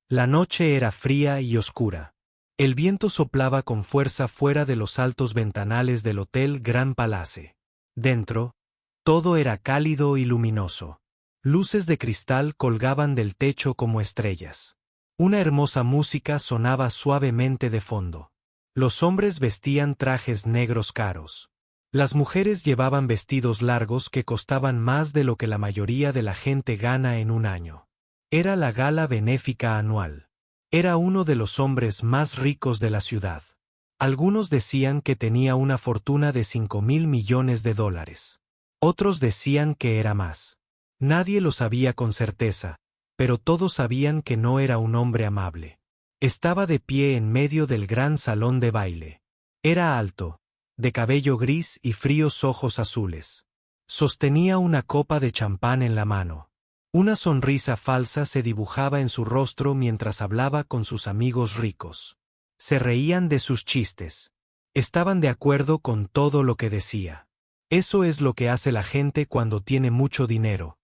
La noche era fría y oscura. El viento soplaba con fuerza fuera de los altos ventanales del Hotel Grand Palace. Dentro, todo era cálido y luminoso. Luces de cristal colgaban del techo como estrellas. Una hermosa música sonaba suavemente de fondo. Los hombres vestían trajes negros caros. Las mujeres llevaban vestidos largos que costaban más de lo que la mayoría de la gente gana en un año. Era la gala benéfica anual. Era uno de los hombres más ricos de la ciudad. Algunos decían que tenía una fortuna de $5.000 millones. Otros decían que era más. Nadie lo sabía con certeza, pero todos sabían que no era un hombre amable. Estaba de pie en medio del gran salón de baile. Era alto, de cabello gris y fríos ojos azules. Sostenía una copa de champán en la mano. Una sonrisa falsa se dibujaba en su rostro mientras hablaba con sus amigos ricos. Se reían de sus chistes. Estaban de acuerdo con todo lo que decía. Eso es lo que hace la gente cuando tiene mucho dinero.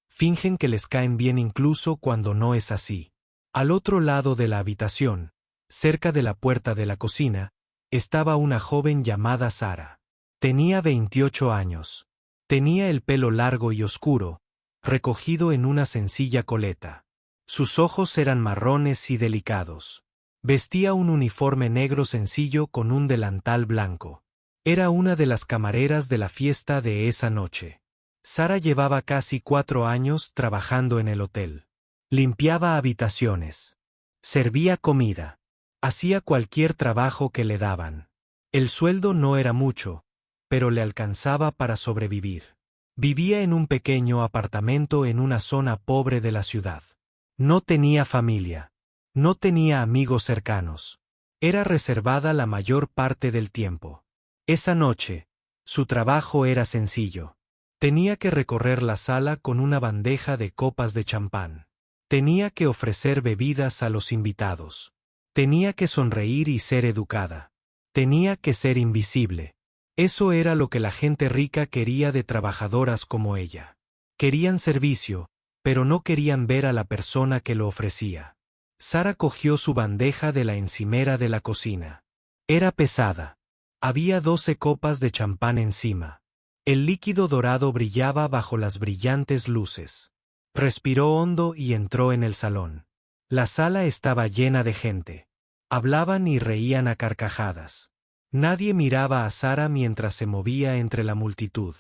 Fingen que les caen bien incluso cuando no es así. Al otro lado de la habitación, cerca de la puerta de la cocina, estaba una joven llamada Sara. Tenía 28 años. Tenía el pelo largo y oscuro, recogido en una sencilla coleta. Sus ojos eran marrones y delicados. Vestía un uniforme negro sencillo con un delantal blanco. Era una de las camareras de la fiesta de esa noche. Sara llevaba casi 4 años trabajando en el hotel. Limpiaba habitaciones. Servía comida. Hacía cualquier trabajo que le daban. El sueldo no era mucho, pero le alcanzaba para sobrevivir. Vivía en un pequeño apartamento en una zona pobre de la ciudad. No tenía familia. No tenía amigos cercanos. Era reservada la mayor parte del tiempo. Esa noche, su trabajo era sencillo. Tenía que recorrer la sala con una bandeja de copas de champán. Tenía que ofrecer bebidas a los invitados. Tenía que sonreír y ser educada. Tenía que ser invisible. Eso era lo que la gente rica quería de trabajadoras como ella. Querían servicio, pero no querían ver a la persona que lo ofrecía. Sara cogió su bandeja de la encimera de la cocina. Era pesada. Había 12 copas de champán encima. El líquido dorado brillaba bajo las brillantes luces. Respiró hondo y entró en el salón. La sala estaba llena de gente. Hablaban y reían a carcajadas. Nadie miraba a Sara mientras se movía entre la multitud.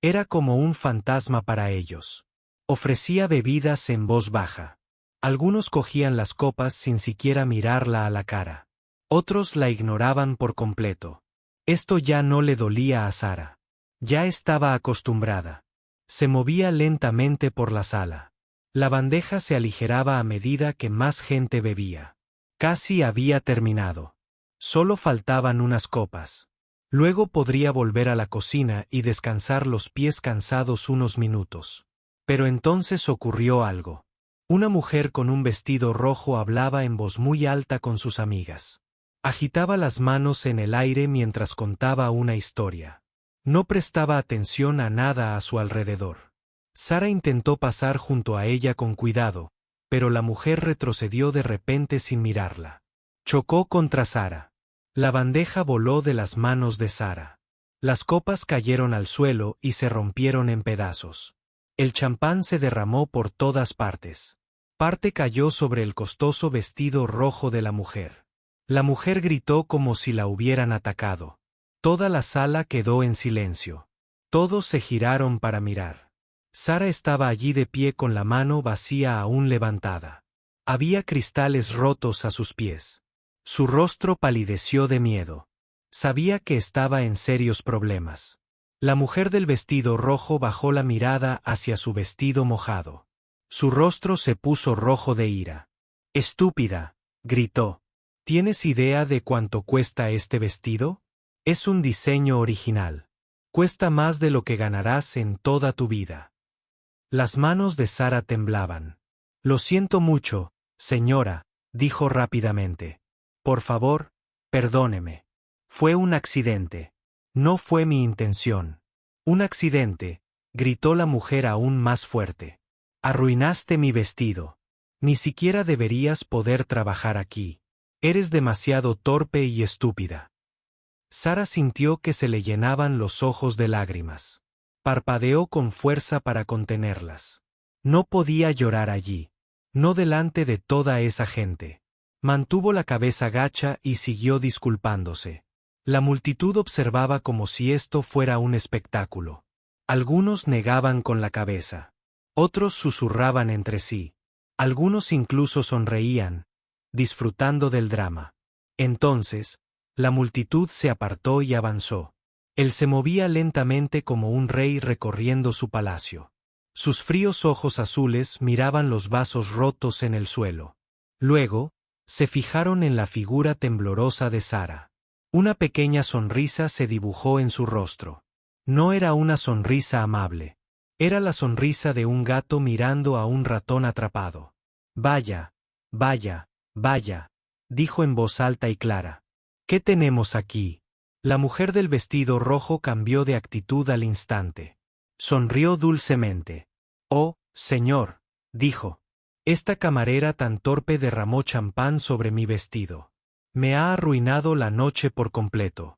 Era como un fantasma para ellos. Ofrecía bebidas en voz baja. Algunos cogían las copas sin siquiera mirarla a la cara. Otros la ignoraban por completo. Esto ya no le dolía a Sara. Ya estaba acostumbrada. Se movía lentamente por la sala. La bandeja se aligeraba a medida que más gente bebía. Casi había terminado. Solo faltaban unas copas. Luego podría volver a la cocina y descansar los pies cansados unos minutos. Pero entonces ocurrió algo. Una mujer con un vestido rojo hablaba en voz muy alta con sus amigas. Agitaba las manos en el aire mientras contaba una historia. No prestaba atención a nada a su alrededor. Sara intentó pasar junto a ella con cuidado, pero la mujer retrocedió de repente sin mirarla. Chocó contra Sara. La bandeja voló de las manos de Sara. Las copas cayeron al suelo y se rompieron en pedazos. El champán se derramó por todas partes. Parte cayó sobre el costoso vestido rojo de la mujer. La mujer gritó como si la hubieran atacado. Toda la sala quedó en silencio. Todos se giraron para mirar. Sara estaba allí de pie con la mano vacía aún levantada. Había cristales rotos a sus pies. Su rostro palideció de miedo. Sabía que estaba en serios problemas. La mujer del vestido rojo bajó la mirada hacia su vestido mojado. Su rostro se puso rojo de ira. «Estúpida», gritó. «¿Tienes idea de cuánto cuesta este vestido? Es un diseño original. Cuesta más de lo que ganarás en toda tu vida». Las manos de Sara temblaban. «Lo siento mucho, señora», dijo rápidamente. «Por favor, perdóneme. Fue un accidente. No fue mi intención». «Un accidente», gritó la mujer aún más fuerte. «Arruinaste mi vestido. Ni siquiera deberías poder trabajar aquí. Eres demasiado torpe y estúpida. Sara sintió que se le llenaban los ojos de lágrimas. Parpadeó con fuerza para contenerlas. No podía llorar allí. No delante de toda esa gente. Mantuvo la cabeza gacha y siguió disculpándose. La multitud observaba como si esto fuera un espectáculo. Algunos negaban con la cabeza. Otros susurraban entre sí. Algunos incluso sonreían, disfrutando del drama. Entonces, la multitud se apartó y avanzó. Él se movía lentamente como un rey recorriendo su palacio. Sus fríos ojos azules miraban los vasos rotos en el suelo. Luego, se fijaron en la figura temblorosa de Sara. Una pequeña sonrisa se dibujó en su rostro. No era una sonrisa amable. Era la sonrisa de un gato mirando a un ratón atrapado. Vaya, vaya, vaya, dijo en voz alta y clara. ¿Qué tenemos aquí? La mujer del vestido rojo cambió de actitud al instante. Sonrió dulcemente. Oh, señor, dijo. Esta camarera tan torpe derramó champán sobre mi vestido. Me ha arruinado la noche por completo.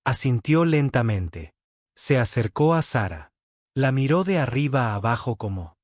Asintió lentamente. Se acercó a Sara. La miró de arriba a abajo como.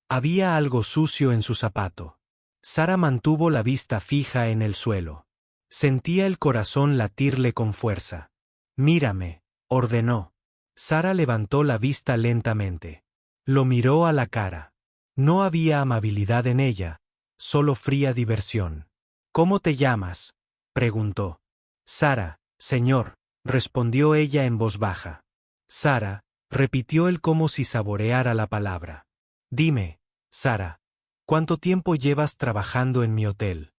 Había algo sucio en su zapato. Sara mantuvo la vista fija en el suelo. Sentía el corazón latirle con fuerza. Mírame, ordenó. Sara levantó la vista lentamente. Lo miró a la cara. No había amabilidad en ella, solo fría diversión. ¿Cómo te llamas?, preguntó. Sara, señor, respondió ella en voz baja. Sara, repitió él como si saboreara la palabra. Dime, Sara, ¿cuánto tiempo llevas trabajando en mi hotel?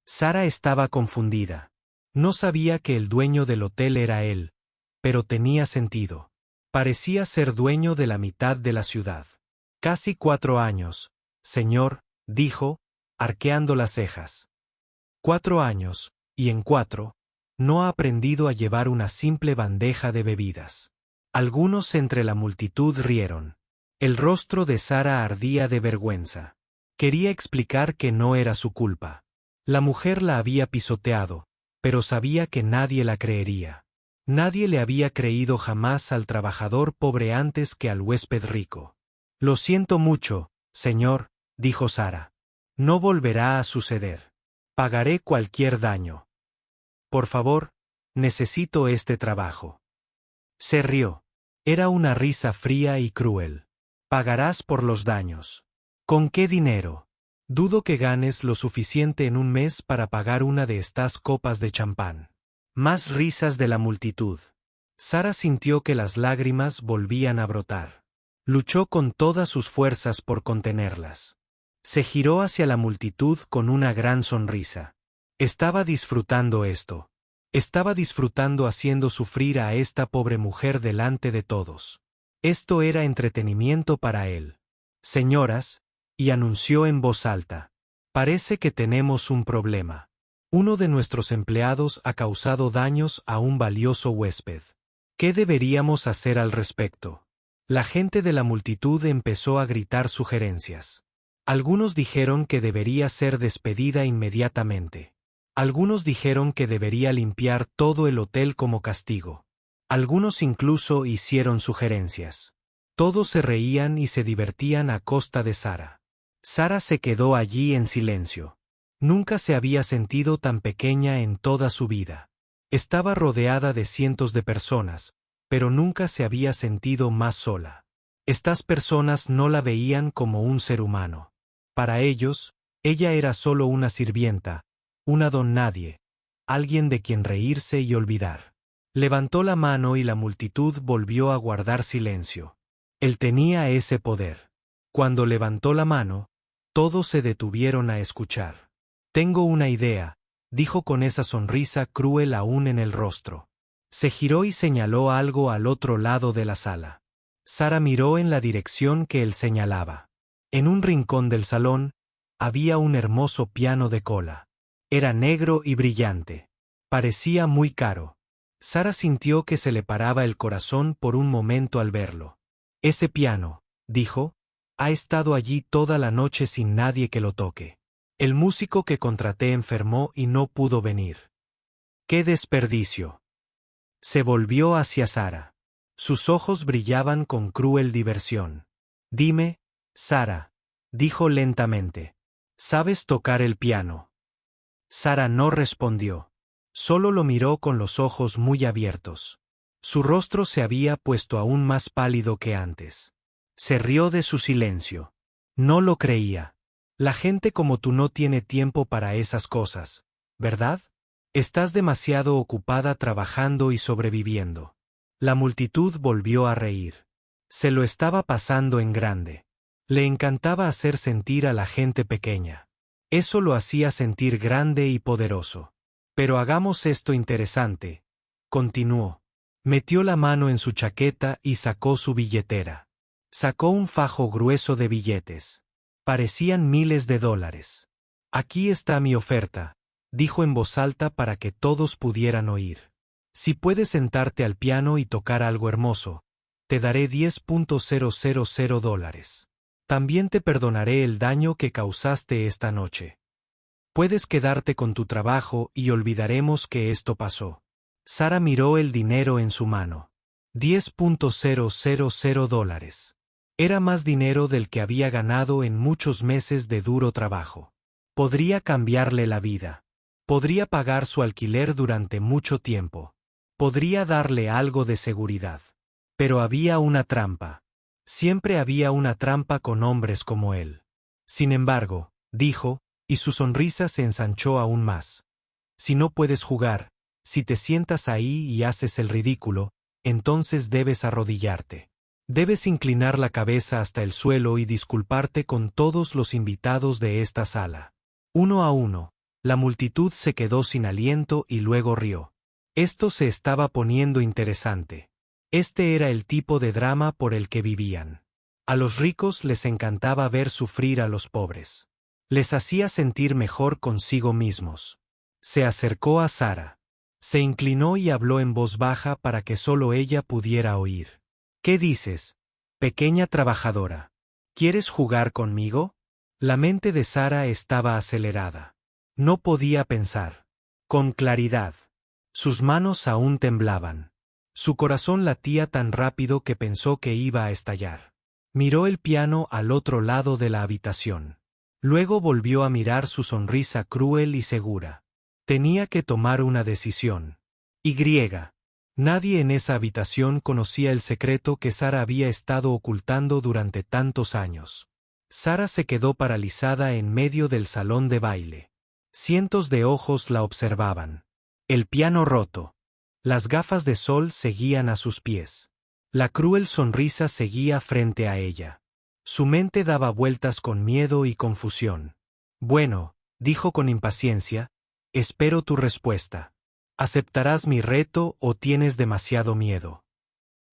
Sara estaba confundida. No sabía que el dueño del hotel era él, pero tenía sentido. Parecía ser dueño de la mitad de la ciudad. Casi 4 años, señor, dijo, arqueando las cejas. 4 años, y en 4, no ha aprendido a llevar una simple bandeja de bebidas. Algunos entre la multitud rieron. El rostro de Sara ardía de vergüenza. Quería explicar que no era su culpa. La mujer la había pisoteado, pero sabía que nadie la creería. Nadie le había creído jamás al trabajador pobre antes que al huésped rico. Lo siento mucho, señor, dijo Sara. No volverá a suceder. Pagaré cualquier daño. Por favor, necesito este trabajo. Se rió. Era una risa fría y cruel. Pagarás por los daños. ¿Con qué dinero? Dudo que ganes lo suficiente en un mes para pagar una de estas copas de champán. Más risas de la multitud. Sara sintió que las lágrimas volvían a brotar. Luchó con todas sus fuerzas por contenerlas. Se giró hacia la multitud con una gran sonrisa. Estaba disfrutando esto. Estaba disfrutando haciendo sufrir a esta pobre mujer delante de todos. Esto era entretenimiento para él. Señoras, y anunció en voz alta, parece que tenemos un problema. Uno de nuestros empleados ha causado daños a un valioso huésped. ¿Qué deberíamos hacer al respecto? La gente de la multitud empezó a gritar sugerencias. Algunos dijeron que debería ser despedida inmediatamente. Algunos dijeron que debería limpiar todo el hotel como castigo. Algunos incluso hicieron sugerencias. Todos se reían y se divertían a costa de Sara. Sara se quedó allí en silencio. Nunca se había sentido tan pequeña en toda su vida. Estaba rodeada de cientos de personas, pero nunca se había sentido más sola. Estas personas no la veían como un ser humano. Para ellos, ella era solo una sirvienta, una don nadie, alguien de quien reírse y olvidar. Levantó la mano y la multitud volvió a guardar silencio. Él tenía ese poder. Cuando levantó la mano, todos se detuvieron a escuchar. Tengo una idea, dijo con esa sonrisa cruel aún en el rostro. Se giró y señaló algo al otro lado de la sala. Sara miró en la dirección que él señalaba. En un rincón del salón, había un hermoso piano de cola. Era negro y brillante. Parecía muy caro. Sara sintió que se le paraba el corazón por un momento al verlo. Ese piano, dijo, Ha estado allí toda la noche sin nadie que lo toque. El músico que contraté enfermó y no pudo venir. ¡Qué desperdicio! Se volvió hacia Sara. Sus ojos brillaban con cruel diversión. Dime, Sara, dijo lentamente. ¿Sabes tocar el piano? Sara no respondió. Solo lo miró con los ojos muy abiertos. Su rostro se había puesto aún más pálido que antes. Se rió de su silencio. No lo creía. La gente como tú no tiene tiempo para esas cosas, ¿verdad? Estás demasiado ocupada trabajando y sobreviviendo. La multitud volvió a reír. Se lo estaba pasando en grande. Le encantaba hacer sentir a la gente pequeña. Eso lo hacía sentir grande y poderoso. Pero hagamos esto interesante, continuó. Metió la mano en su chaqueta y sacó su billetera. Sacó un fajo grueso de billetes. Parecían miles de dólares. Aquí está mi oferta, dijo en voz alta para que todos pudieran oír. Si puedes sentarte al piano y tocar algo hermoso, te daré $10,000. También te perdonaré el daño que causaste esta noche. Puedes quedarte con tu trabajo y olvidaremos que esto pasó. Sara miró el dinero en su mano. $10,000. Era más dinero del que había ganado en muchos meses de duro trabajo. Podría cambiarle la vida. Podría pagar su alquiler durante mucho tiempo. Podría darle algo de seguridad. Pero había una trampa. Siempre había una trampa con hombres como él. Sin embargo, dijo, y su sonrisa se ensanchó aún más. Si no puedes jugar, si te sientas ahí y haces el ridículo, entonces debes arrodillarte. Debes inclinar la cabeza hasta el suelo y disculparte con todos los invitados de esta sala. Uno a uno, la multitud se quedó sin aliento y luego rió. Esto se estaba poniendo interesante. Este era el tipo de drama por el que vivían. A los ricos les encantaba ver sufrir a los pobres. Les hacía sentir mejor consigo mismos. Se acercó a Sara. Se inclinó y habló en voz baja para que solo ella pudiera oír. ¿Qué dices, pequeña trabajadora? ¿Quieres jugar conmigo? La mente de Sara estaba acelerada. No podía pensar con claridad. Sus manos aún temblaban. Su corazón latía tan rápido que pensó que iba a estallar. Miró el piano al otro lado de la habitación. Luego volvió a mirar su sonrisa cruel y segura. Tenía que tomar una decisión. Nadie en esa habitación conocía el secreto que Sara había estado ocultando durante tantos años. Sara se quedó paralizada en medio del salón de baile. Cientos de ojos la observaban. El piano roto. Las gafas de sol seguían a sus pies. La cruel sonrisa seguía frente a ella. Su mente daba vueltas con miedo y confusión. Bueno, dijo con impaciencia, espero tu respuesta. ¿Aceptarás mi reto o tienes demasiado miedo?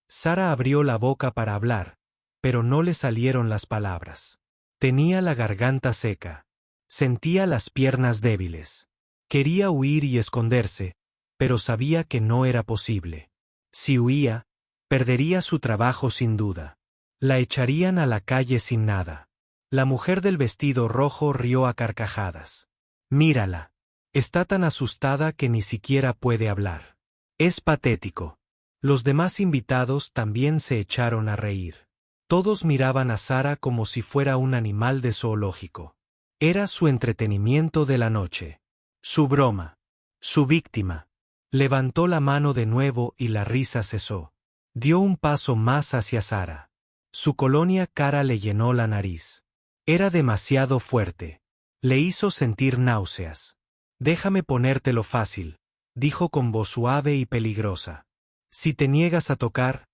Sara abrió la boca para hablar, pero no le salieron las palabras. Tenía la garganta seca. Sentía las piernas débiles. Quería huir y esconderse, pero sabía que no era posible. Si huía, perdería su trabajo sin duda. La echarían a la calle sin nada. La mujer del vestido rojo rió a carcajadas. Mírala. Está tan asustada que ni siquiera puede hablar. Es patético. Los demás invitados también se echaron a reír. Todos miraban a Sara como si fuera un animal de zoológico. Era su entretenimiento de la noche. Su broma. Su víctima. Levantó la mano de nuevo y la risa cesó. Dio un paso más hacia Sara. Su colonia cara le llenó la nariz. Era demasiado fuerte. Le hizo sentir náuseas. Déjame ponértelo fácil, dijo con voz suave y peligrosa. Si te niegas a tocar,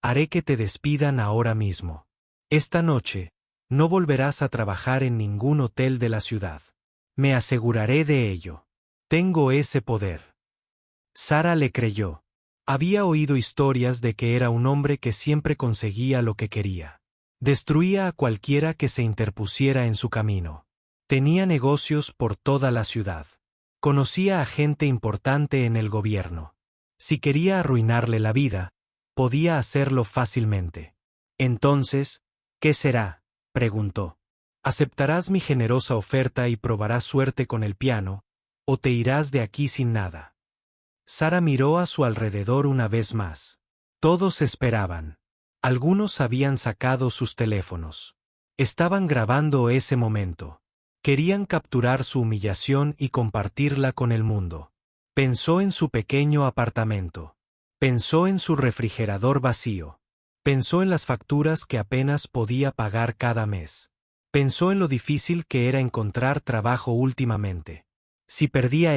haré que te despidan ahora mismo. Esta noche, no volverás a trabajar en ningún hotel de la ciudad. Me aseguraré de ello. Tengo ese poder. Sara le creyó. Había oído historias de que era un hombre que siempre conseguía lo que quería. Destruía a cualquiera que se interpusiera en su camino. Tenía negocios por toda la ciudad. Conocía a gente importante en el gobierno. Si quería arruinarle la vida, podía hacerlo fácilmente. Entonces, ¿qué será? preguntó. ¿Aceptarás mi generosa oferta y probarás suerte con el piano, o te irás de aquí sin nada? Sara miró a su alrededor una vez más. Todos esperaban. Algunos habían sacado sus teléfonos. Estaban grabando ese momento. Querían capturar su humillación y compartirla con el mundo. Pensó en su pequeño apartamento. Pensó en su refrigerador vacío. Pensó en las facturas que apenas podía pagar cada mes. Pensó en lo difícil que era encontrar trabajo últimamente. Si perdía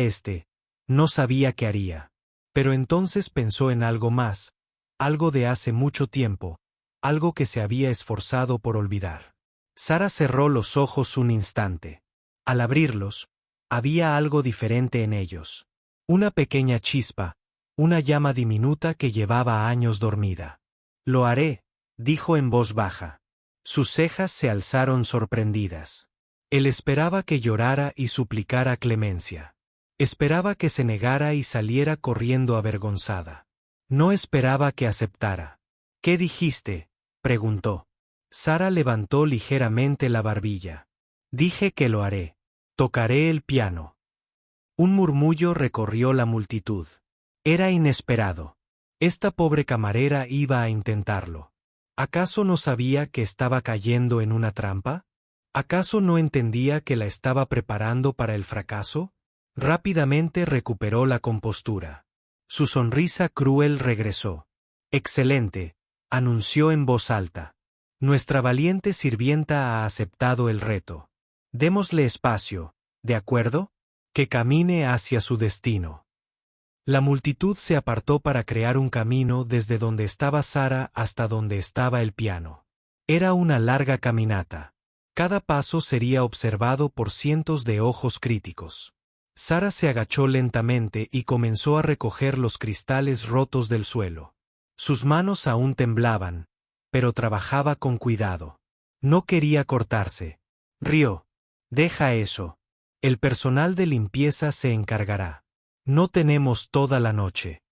no sabía qué haría. Pero entonces pensó en algo más, algo de hace mucho tiempo, algo que se había esforzado por olvidar. Sara cerró los ojos un instante. Al abrirlos, había algo diferente en ellos. Una pequeña chispa, una llama diminuta que llevaba años dormida. Lo haré, dijo en voz baja. Sus cejas se alzaron sorprendidas. Él esperaba que llorara y suplicara clemencia. Esperaba que se negara y saliera corriendo avergonzada. No esperaba que aceptara. ¿Qué dijiste?, preguntó. Sara levantó ligeramente la barbilla. Dije que lo haré. Tocaré el piano. Un murmullo recorrió la multitud. Era inesperado. Esta pobre camarera iba a intentarlo. ¿Acaso no sabía que estaba cayendo en una trampa? ¿Acaso no entendía que la estaba preparando para el fracaso? Rápidamente recuperó la compostura. Su sonrisa cruel regresó. Excelente, anunció en voz alta. Nuestra valiente sirvienta ha aceptado el reto. Démosle espacio, ¿de acuerdo? Que camine hacia su destino. La multitud se apartó para crear un camino desde donde estaba Sara hasta donde estaba el piano. Era una larga caminata. Cada paso sería observado por cientos de ojos críticos. Sara se agachó lentamente y comenzó a recoger los cristales rotos del suelo. Sus manos aún temblaban, pero trabajaba con cuidado. No quería cortarse. Rió. Deja eso. El personal de limpieza se encargará. No tenemos toda la noche.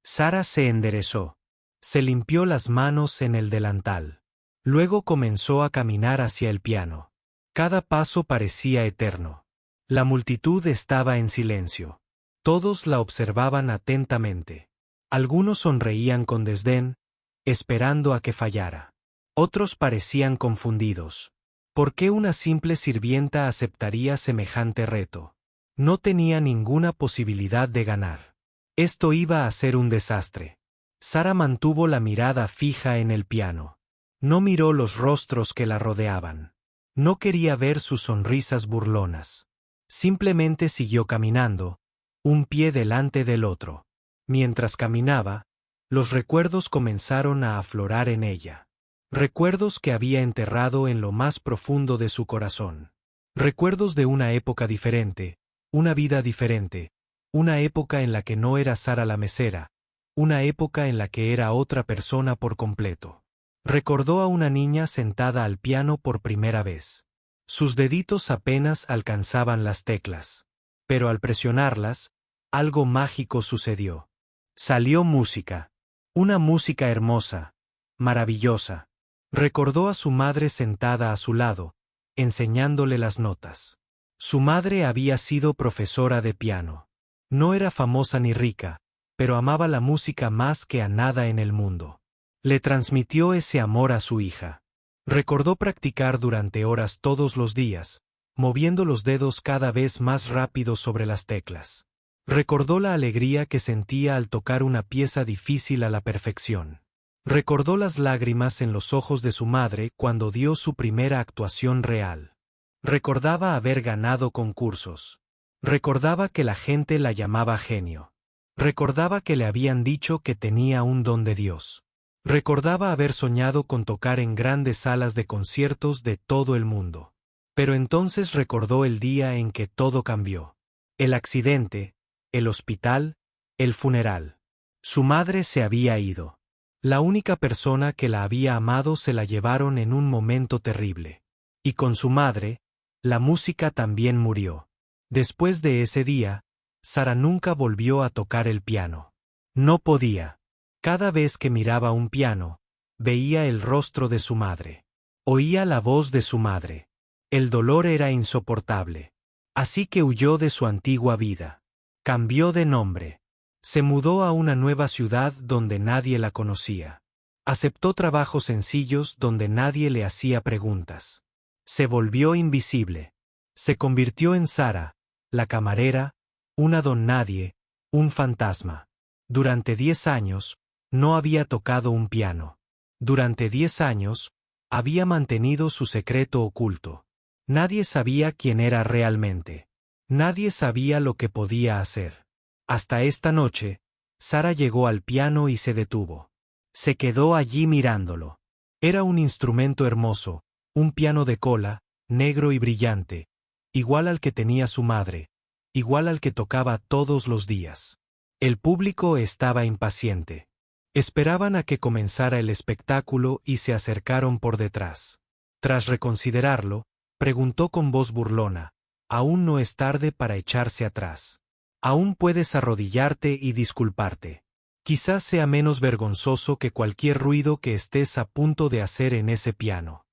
Sara se enderezó. Se limpió las manos en el delantal. Luego comenzó a caminar hacia el piano. Cada paso parecía eterno. La multitud estaba en silencio. Todos la observaban atentamente. Algunos sonreían con desdén, esperando a que fallara. Otros parecían confundidos. ¿Por qué una simple sirvienta aceptaría semejante reto? No tenía ninguna posibilidad de ganar. Esto iba a ser un desastre. Sara mantuvo la mirada fija en el piano. No miró los rostros que la rodeaban. No quería ver sus sonrisas burlonas. Simplemente siguió caminando, un pie delante del otro. Mientras caminaba, los recuerdos comenzaron a aflorar en ella. Recuerdos que había enterrado en lo más profundo de su corazón. Recuerdos de una época diferente, una vida diferente, una época en la que no era Sara la mesera, una época en la que era otra persona por completo. Recordó a una niña sentada al piano por primera vez. Sus deditos apenas alcanzaban las teclas. Pero al presionarlas, algo mágico sucedió. Salió música. Una música hermosa, maravillosa. Recordó a su madre sentada a su lado, enseñándole las notas. Su madre había sido profesora de piano. No era famosa ni rica, pero amaba la música más que a nada en el mundo. Le transmitió ese amor a su hija. Recordó practicar durante horas todos los días, moviendo los dedos cada vez más rápido sobre las teclas. Recordó la alegría que sentía al tocar una pieza difícil a la perfección. Recordó las lágrimas en los ojos de su madre cuando dio su primera actuación real. Recordaba haber ganado concursos. Recordaba que la gente la llamaba genio. Recordaba que le habían dicho que tenía un don de Dios. Recordaba haber soñado con tocar en grandes salas de conciertos de todo el mundo. Pero entonces recordó el día en que todo cambió. El accidente, el hospital, el funeral. Su madre se había ido. La única persona que la había amado se la llevaron en un momento terrible. Y con su madre, la música también murió. Después de ese día, Sara nunca volvió a tocar el piano. No podía. Cada vez que miraba un piano, veía el rostro de su madre. Oía la voz de su madre. El dolor era insoportable. Así que huyó de su antigua vida. Cambió de nombre. Se mudó a una nueva ciudad donde nadie la conocía. Aceptó trabajos sencillos donde nadie le hacía preguntas. Se volvió invisible. Se convirtió en Sara, la camarera, una don nadie, un fantasma. Durante 10 años, no había tocado un piano. Durante 10 años, había mantenido su secreto oculto. Nadie sabía quién era realmente. Nadie sabía lo que podía hacer. Hasta esta noche, Sara llegó al piano y se detuvo. Se quedó allí mirándolo. Era un instrumento hermoso, un piano de cola, negro y brillante, igual al que tenía su madre, igual al que tocaba todos los días. El público estaba impaciente. Esperaban a que comenzara el espectáculo y se acercaron por detrás. Tras reconsiderarlo, preguntó con voz burlona: «Aún no es tarde para echarse atrás. Aún puedes arrodillarte y disculparte. Quizás sea menos vergonzoso que cualquier ruido que estés a punto de hacer en ese piano».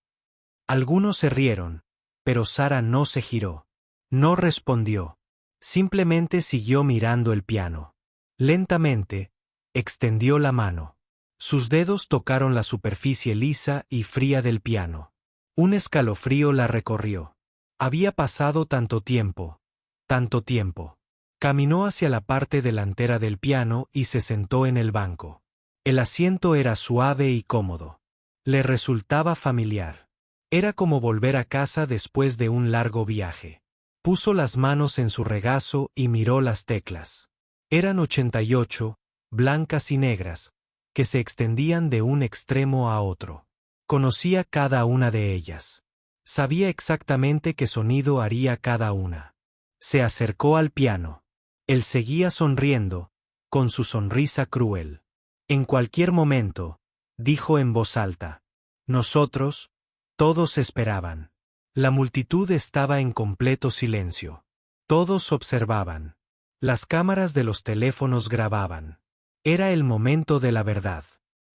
Algunos se rieron, pero Sara no se giró. No respondió. Simplemente siguió mirando el piano. Lentamente, extendió la mano. Sus dedos tocaron la superficie lisa y fría del piano. Un escalofrío la recorrió. Había pasado tanto tiempo, tanto tiempo. Caminó hacia la parte delantera del piano y se sentó en el banco. El asiento era suave y cómodo. Le resultaba familiar. Era como volver a casa después de un largo viaje. Puso las manos en su regazo y miró las teclas. Eran 88, blancas y negras, que se extendían de un extremo a otro. Conocía cada una de ellas. Sabía exactamente qué sonido haría cada una. Se acercó al piano. Él seguía sonriendo, con su sonrisa cruel. En cualquier momento, dijo en voz alta: «Nosotros». Todos esperaban. La multitud estaba en completo silencio. Todos observaban. Las cámaras de los teléfonos grababan. Era el momento de la verdad.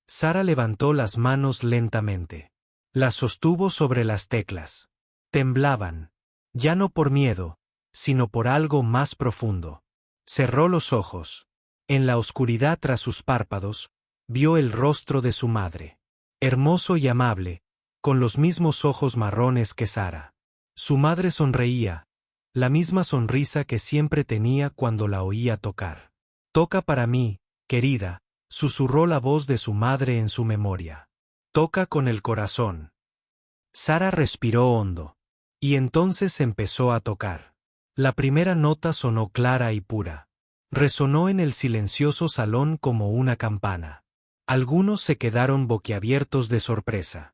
Sara levantó las manos lentamente. Las sostuvo sobre las teclas. Temblaban. Ya no por miedo, sino por algo más profundo. Cerró los ojos. En la oscuridad tras sus párpados, vio el rostro de su madre. Hermoso y amable, con los mismos ojos marrones que Sara. Su madre sonreía, la misma sonrisa que siempre tenía cuando la oía tocar. «Toca para mí, querida», susurró la voz de su madre en su memoria. «Toca con el corazón». Sara respiró hondo. Y entonces empezó a tocar. La primera nota sonó clara y pura. Resonó en el silencioso salón como una campana. Algunos se quedaron boquiabiertos de sorpresa.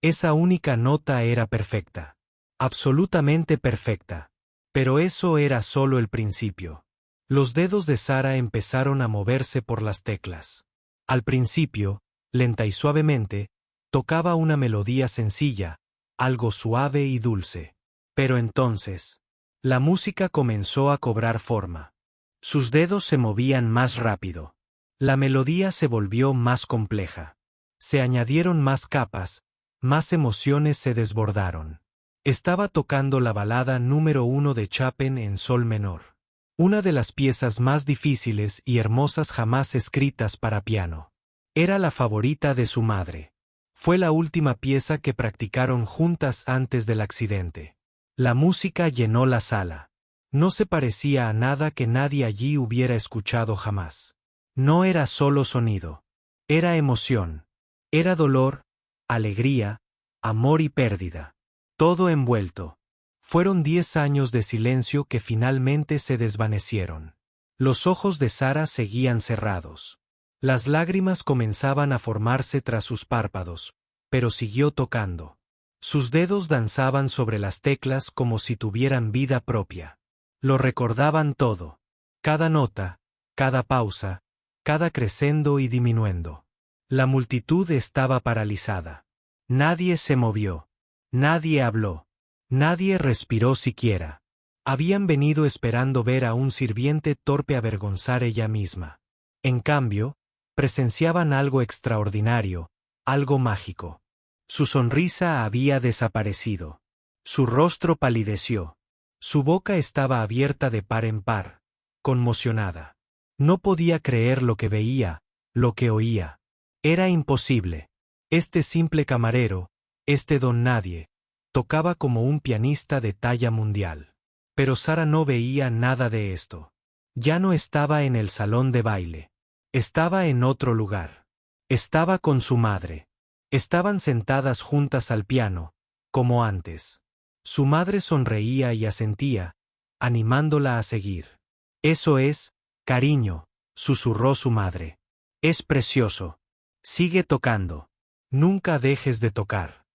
Esa única nota era perfecta. Absolutamente perfecta. Pero eso era solo el principio. Los dedos de Sara empezaron a moverse por las teclas. Al principio, lenta y suavemente, tocaba una melodía sencilla, algo suave y dulce. Pero entonces, la música comenzó a cobrar forma. Sus dedos se movían más rápido. La melodía se volvió más compleja. Se añadieron más capas, más emociones se desbordaron. Estaba tocando la balada número 1 de Chopin en sol menor. Una de las piezas más difíciles y hermosas jamás escritas para piano. Era la favorita de su madre. Fue la última pieza que practicaron juntas antes del accidente. La música llenó la sala. No se parecía a nada que nadie allí hubiera escuchado jamás. No era solo sonido. Era emoción. Era dolor, alegría, amor y pérdida. Todo envuelto. Fueron 10 años de silencio que finalmente se desvanecieron. Los ojos de Sara seguían cerrados. Las lágrimas comenzaban a formarse tras sus párpados, pero siguió tocando. Sus dedos danzaban sobre las teclas como si tuvieran vida propia. Lo recordaban todo. Cada nota, cada pausa, cada crescendo y diminuendo. La multitud estaba paralizada. Nadie se movió. Nadie habló. Nadie respiró siquiera. Habían venido esperando ver a un sirviente torpe avergonzar ella misma. En cambio, presenciaban algo extraordinario, algo mágico. Su sonrisa había desaparecido. Su rostro palideció. Su boca estaba abierta de par en par, conmocionada. No podía creer lo que veía, lo que oía. Era imposible. Este simple camarero, este don nadie, tocaba como un pianista de talla mundial. Pero Sara no veía nada de esto. Ya no estaba en el salón de baile. Estaba en otro lugar. Estaba con su madre. Estaban sentadas juntas al piano, como antes. Su madre sonreía y asentía, animándola a seguir. Eso es, cariño, susurró su madre. Es precioso. Sigue tocando. Nunca dejes de tocar.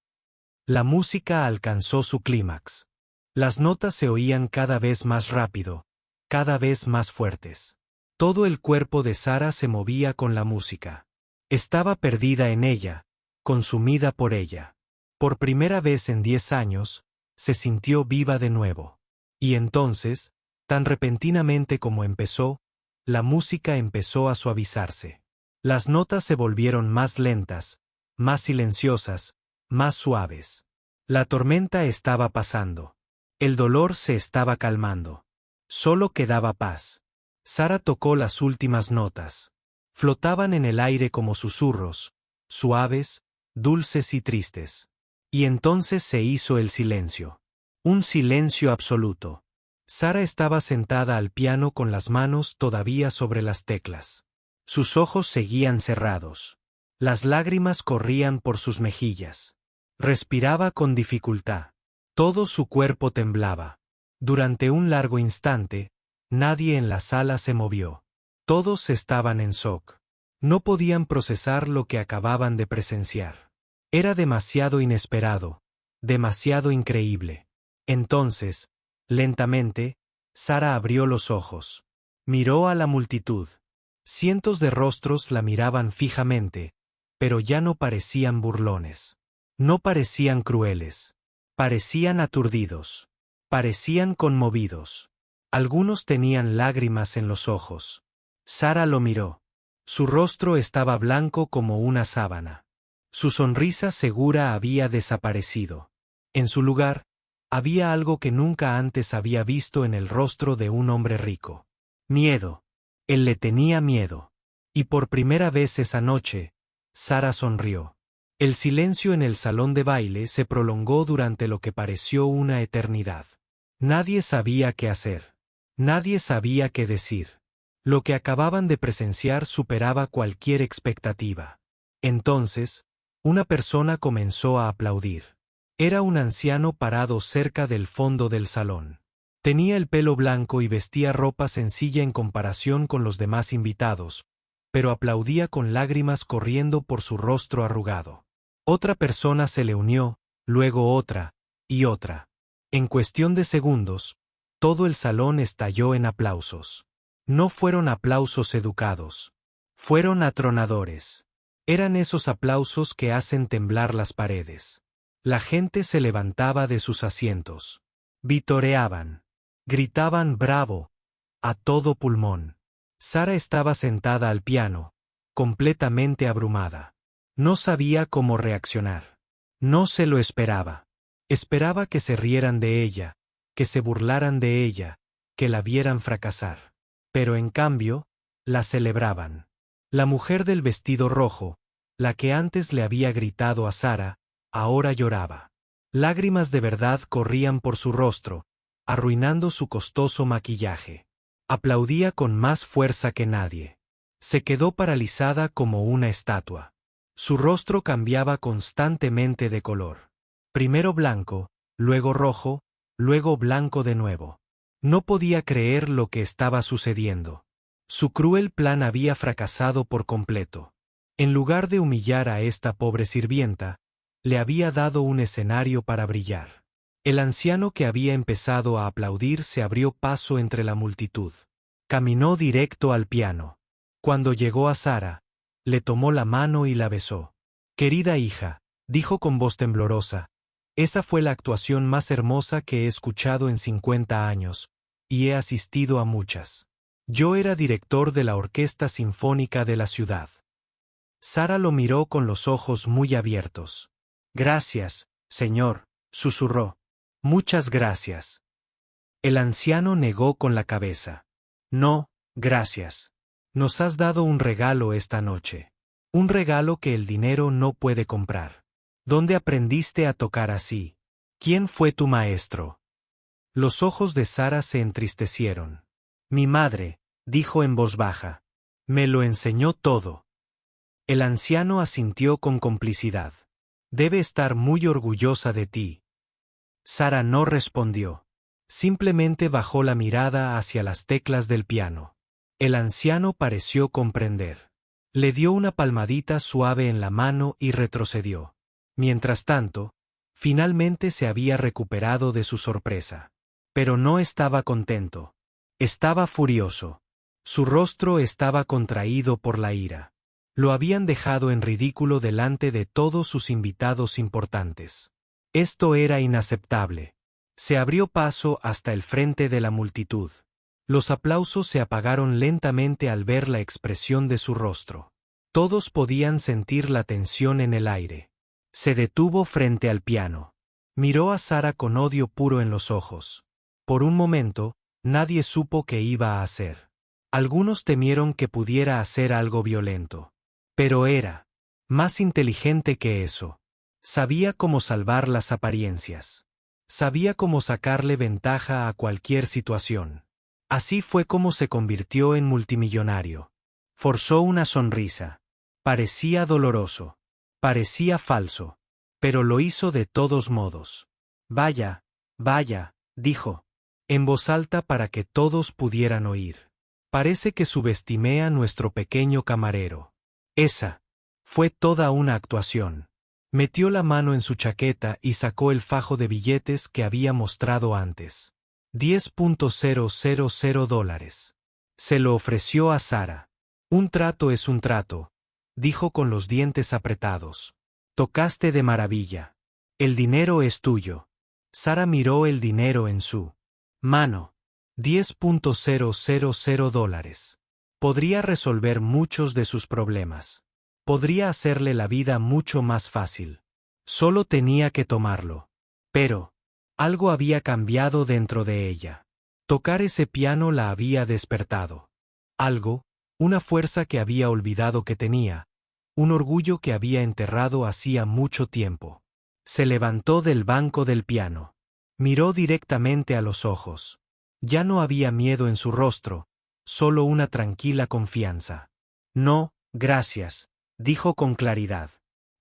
La música alcanzó su clímax. Las notas se oían cada vez más rápido, cada vez más fuertes. Todo el cuerpo de Sara se movía con la música. Estaba perdida en ella, consumida por ella. Por primera vez en 10 años, se sintió viva de nuevo. Y entonces, tan repentinamente como empezó, la música empezó a suavizarse. Las notas se volvieron más lentas, más silenciosas, más suaves. La tormenta estaba pasando. El dolor se estaba calmando. Solo quedaba paz. Sara tocó las últimas notas. Flotaban en el aire como susurros, suaves, dulces y tristes. Y entonces se hizo el silencio. Un silencio absoluto. Sara estaba sentada al piano con las manos todavía sobre las teclas. Sus ojos seguían cerrados. Las lágrimas corrían por sus mejillas. Respiraba con dificultad. Todo su cuerpo temblaba. Durante un largo instante, nadie en la sala se movió. Todos estaban en shock. No podían procesar lo que acababan de presenciar. Era demasiado inesperado, demasiado increíble. Entonces, lentamente, Sara abrió los ojos. Miró a la multitud. Cientos de rostros la miraban fijamente, pero ya no parecían burlones. No parecían crueles. Parecían aturdidos. Parecían conmovidos. Algunos tenían lágrimas en los ojos. Sara lo miró. Su rostro estaba blanco como una sábana. Su sonrisa segura había desaparecido. En su lugar, había algo que nunca antes había visto en el rostro de un hombre rico. Miedo. Él le tenía miedo. Y por primera vez esa noche, Sara sonrió. El silencio en el salón de baile se prolongó durante lo que pareció una eternidad. Nadie sabía qué hacer. Nadie sabía qué decir. Lo que acababan de presenciar superaba cualquier expectativa. Entonces, una persona comenzó a aplaudir. Era un anciano parado cerca del fondo del salón. Tenía el pelo blanco y vestía ropa sencilla en comparación con los demás invitados, pero aplaudía con lágrimas corriendo por su rostro arrugado. Otra persona se le unió, luego otra, y otra. En cuestión de segundos, todo el salón estalló en aplausos. No fueron aplausos educados. Fueron atronadores. Eran esos aplausos que hacen temblar las paredes. La gente se levantaba de sus asientos. Vitoreaban. Gritaban bravo, a todo pulmón. Sara estaba sentada al piano, completamente abrumada. No sabía cómo reaccionar. No se lo esperaba. Esperaba que se rieran de ella, que se burlaran de ella, que la vieran fracasar. Pero en cambio, la celebraban. La mujer del vestido rojo, la que antes le había gritado a Sara, ahora lloraba. Lágrimas de verdad corrían por su rostro, arruinando su costoso maquillaje. Aplaudía con más fuerza que nadie. Se quedó paralizada como una estatua. Su rostro cambiaba constantemente de color. Primero blanco, luego rojo, luego blanco de nuevo. No podía creer lo que estaba sucediendo. Su cruel plan había fracasado por completo. En lugar de humillar a esta pobre sirvienta, le había dado un escenario para brillar. El anciano que había empezado a aplaudir se abrió paso entre la multitud. Caminó directo al piano. Cuando llegó a Sara, le tomó la mano y la besó. «Querida hija», dijo con voz temblorosa, «esa fue la actuación más hermosa que he escuchado en 50 años, y he asistido a muchas. Yo era director de la Orquesta Sinfónica de la ciudad». Sara lo miró con los ojos muy abiertos. Gracias, señor, susurró. Muchas gracias. El anciano negó con la cabeza. No, gracias. Nos has dado un regalo esta noche. Un regalo que el dinero no puede comprar. ¿Dónde aprendiste a tocar así? ¿Quién fue tu maestro? Los ojos de Sara se entristecieron. Mi madre, dijo en voz baja. Me lo enseñó todo. El anciano asintió con complicidad. Debe estar muy orgullosa de ti. Sara no respondió. Simplemente bajó la mirada hacia las teclas del piano. El anciano pareció comprender. Le dio una palmadita suave en la mano y retrocedió. Mientras tanto, finalmente se había recuperado de su sorpresa. Pero no estaba contento. Estaba furioso. Su rostro estaba contraído por la ira. Lo habían dejado en ridículo delante de todos sus invitados importantes. Esto era inaceptable. Se abrió paso hasta el frente de la multitud. Los aplausos se apagaron lentamente al ver la expresión de su rostro. Todos podían sentir la tensión en el aire. Se detuvo frente al piano. Miró a Sara con odio puro en los ojos. Por un momento, nadie supo qué iba a hacer. Algunos temieron que pudiera hacer algo violento. Pero era más inteligente que eso. Sabía cómo salvar las apariencias. Sabía cómo sacarle ventaja a cualquier situación. Así fue como se convirtió en multimillonario. Forzó una sonrisa. Parecía doloroso. Parecía falso. Pero lo hizo de todos modos. Vaya, vaya, dijo, en voz alta para que todos pudieran oír. Parece que subestimé a nuestro pequeño camarero. Esa fue toda una actuación. Metió la mano en su chaqueta y sacó el fajo de billetes que había mostrado antes. $10,000. Se lo ofreció a Sara. Un trato es un trato, dijo con los dientes apretados. Tocaste de maravilla. El dinero es tuyo. Sara miró el dinero en su mano. $10,000. Podría resolver muchos de sus problemas. Podría hacerle la vida mucho más fácil. Solo tenía que tomarlo. Pero algo había cambiado dentro de ella. Tocar ese piano la había despertado. Algo, una fuerza que había olvidado que tenía, un orgullo que había enterrado hacía mucho tiempo. Se levantó del banco del piano. Miró directamente a los ojos. Ya no había miedo en su rostro, solo una tranquila confianza. No, gracias, dijo con claridad.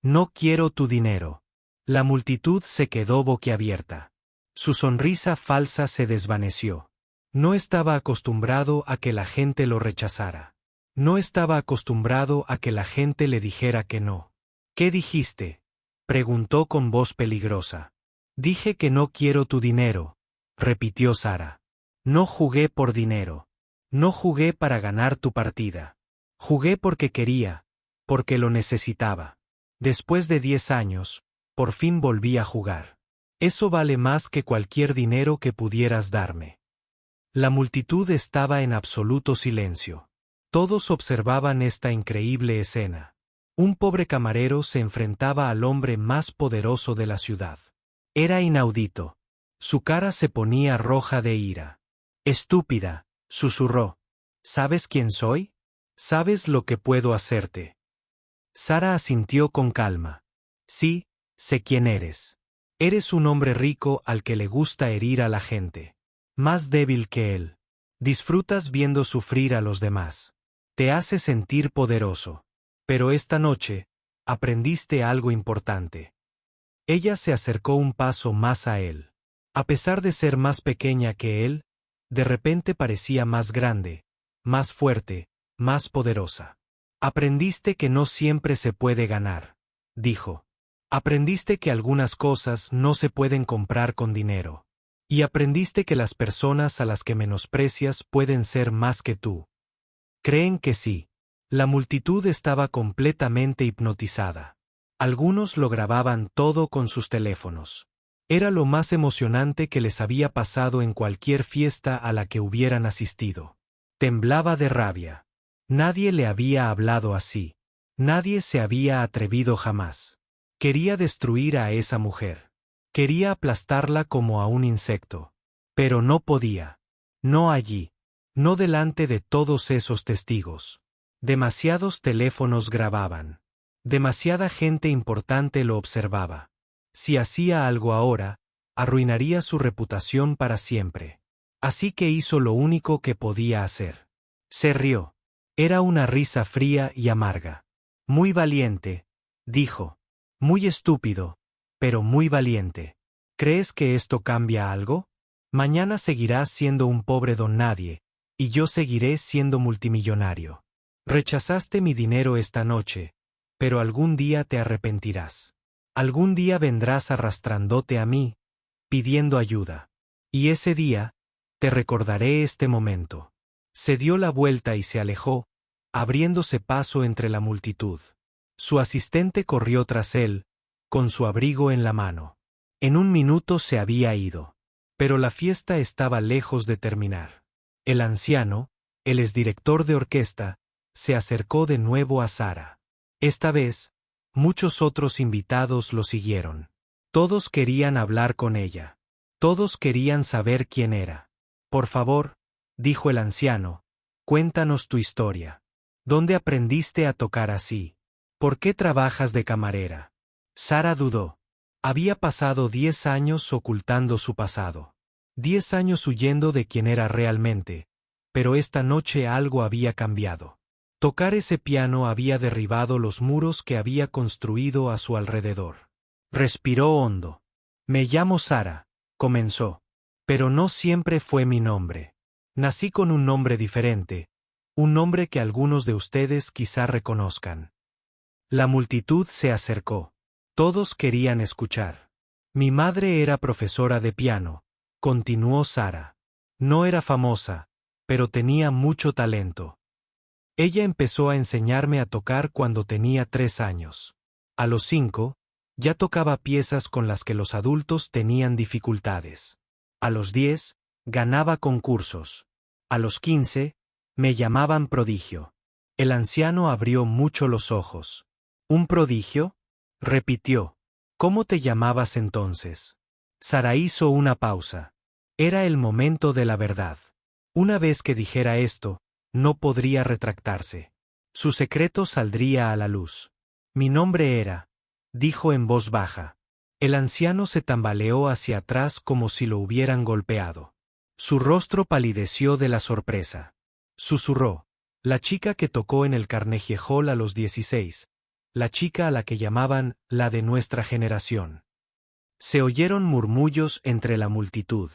No quiero tu dinero. La multitud se quedó boquiabierta. Su sonrisa falsa se desvaneció. No estaba acostumbrado a que la gente lo rechazara. No estaba acostumbrado a que la gente le dijera que no. ¿Qué dijiste?, preguntó con voz peligrosa. Dije que no quiero tu dinero, repitió Sara. No jugué por dinero. No jugué para ganar tu partida. Jugué porque quería, porque lo necesitaba. Después de 10 años, por fin volví a jugar. Eso vale más que cualquier dinero que pudieras darme. La multitud estaba en absoluto silencio. Todos observaban esta increíble escena. Un pobre camarero se enfrentaba al hombre más poderoso de la ciudad. Era inaudito. Su cara se ponía roja de ira. Estúpida, susurró. ¿Sabes quién soy? ¿Sabes lo que puedo hacerte? Sara asintió con calma. Sí, sé quién eres. Eres un hombre rico al que le gusta herir a la gente. Más débil que él. Disfrutas viendo sufrir a los demás. Te hace sentir poderoso. Pero esta noche, aprendiste algo importante. Ella se acercó un paso más a él. A pesar de ser más pequeña que él, de repente parecía más grande, más fuerte, más poderosa. Aprendiste que no siempre se puede ganar, dijo. Aprendiste que algunas cosas no se pueden comprar con dinero. Y aprendiste que las personas a las que menosprecias pueden ser más que tú. Creen que sí. La multitud estaba completamente hipnotizada. Algunos lo grababan todo con sus teléfonos. Era lo más emocionante que les había pasado en cualquier fiesta a la que hubieran asistido. Temblaba de rabia. Nadie le había hablado así. Nadie se había atrevido jamás. Quería destruir a esa mujer. Quería aplastarla como a un insecto. Pero no podía. No allí. No delante de todos esos testigos. Demasiados teléfonos grababan. Demasiada gente importante lo observaba. Si hacía algo ahora, arruinaría su reputación para siempre. Así que hizo lo único que podía hacer. Se rió. Era una risa fría y amarga. Muy valiente, dijo. Muy estúpido, pero muy valiente. ¿Crees que esto cambia algo? Mañana seguirás siendo un pobre don nadie, y yo seguiré siendo multimillonario. Rechazaste mi dinero esta noche, pero algún día te arrepentirás. Algún día vendrás arrastrándote a mí, pidiendo ayuda. Y ese día, te recordaré este momento. Se dio la vuelta y se alejó, abriéndose paso entre la multitud. Su asistente corrió tras él, con su abrigo en la mano. En un minuto se había ido. Pero la fiesta estaba lejos de terminar. El anciano, el exdirector de orquesta, se acercó de nuevo a Sara. Esta vez, muchos otros invitados lo siguieron. Todos querían hablar con ella. Todos querían saber quién era. Por favor, dijo el anciano, cuéntanos tu historia. ¿Dónde aprendiste a tocar así? ¿Por qué trabajas de camarera? Sara dudó. Había pasado 10 años ocultando su pasado. 10 años huyendo de quien era realmente, pero esta noche algo había cambiado. Tocar ese piano había derribado los muros que había construido a su alrededor. Respiró hondo. Me llamo Sara, comenzó. Pero no siempre fue mi nombre. Nací con un nombre diferente, un nombre que algunos de ustedes quizá reconozcan. La multitud se acercó. Todos querían escuchar. Mi madre era profesora de piano, continuó Sara. No era famosa, pero tenía mucho talento. Ella empezó a enseñarme a tocar cuando tenía 3 años. A los 5, ya tocaba piezas con las que los adultos tenían dificultades. A los 10, ganaba concursos. A los 15, me llamaban prodigio. El anciano abrió mucho los ojos. ¿Un prodigio? Repitió. ¿Cómo te llamabas entonces? Sara hizo una pausa. Era el momento de la verdad. Una vez que dijera esto, no podría retractarse. Su secreto saldría a la luz. Mi nombre era, dijo en voz baja. El anciano se tambaleó hacia atrás como si lo hubieran golpeado. Su rostro palideció de la sorpresa. Susurró. La chica que tocó en el Carnegie Hall a los 16. La chica a la que llamaban la de nuestra generación. Se oyeron murmullos entre la multitud.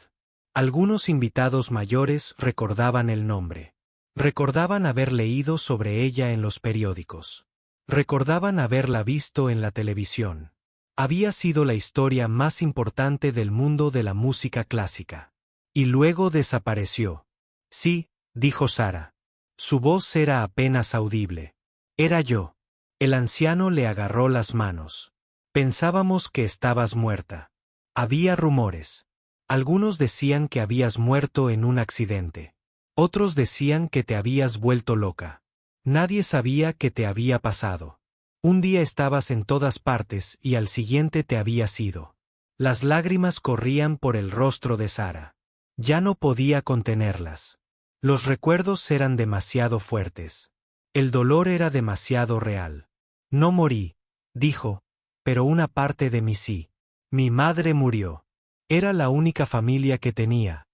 Algunos invitados mayores recordaban el nombre. Recordaban haber leído sobre ella en los periódicos. Recordaban haberla visto en la televisión. Había sido la historia más importante del mundo de la música clásica. Y luego desapareció. Sí, dijo Sara. Su voz era apenas audible. Era yo. El anciano le agarró las manos. Pensábamos que estabas muerta. Había rumores. Algunos decían que habías muerto en un accidente. Otros decían que te habías vuelto loca. Nadie sabía qué te había pasado. Un día estabas en todas partes y al siguiente te habías ido. Las lágrimas corrían por el rostro de Sara. Ya no podía contenerlas. Los recuerdos eran demasiado fuertes. El dolor era demasiado real. No morí, dijo, pero una parte de mí sí. Mi madre murió. Era la única familia que tenía.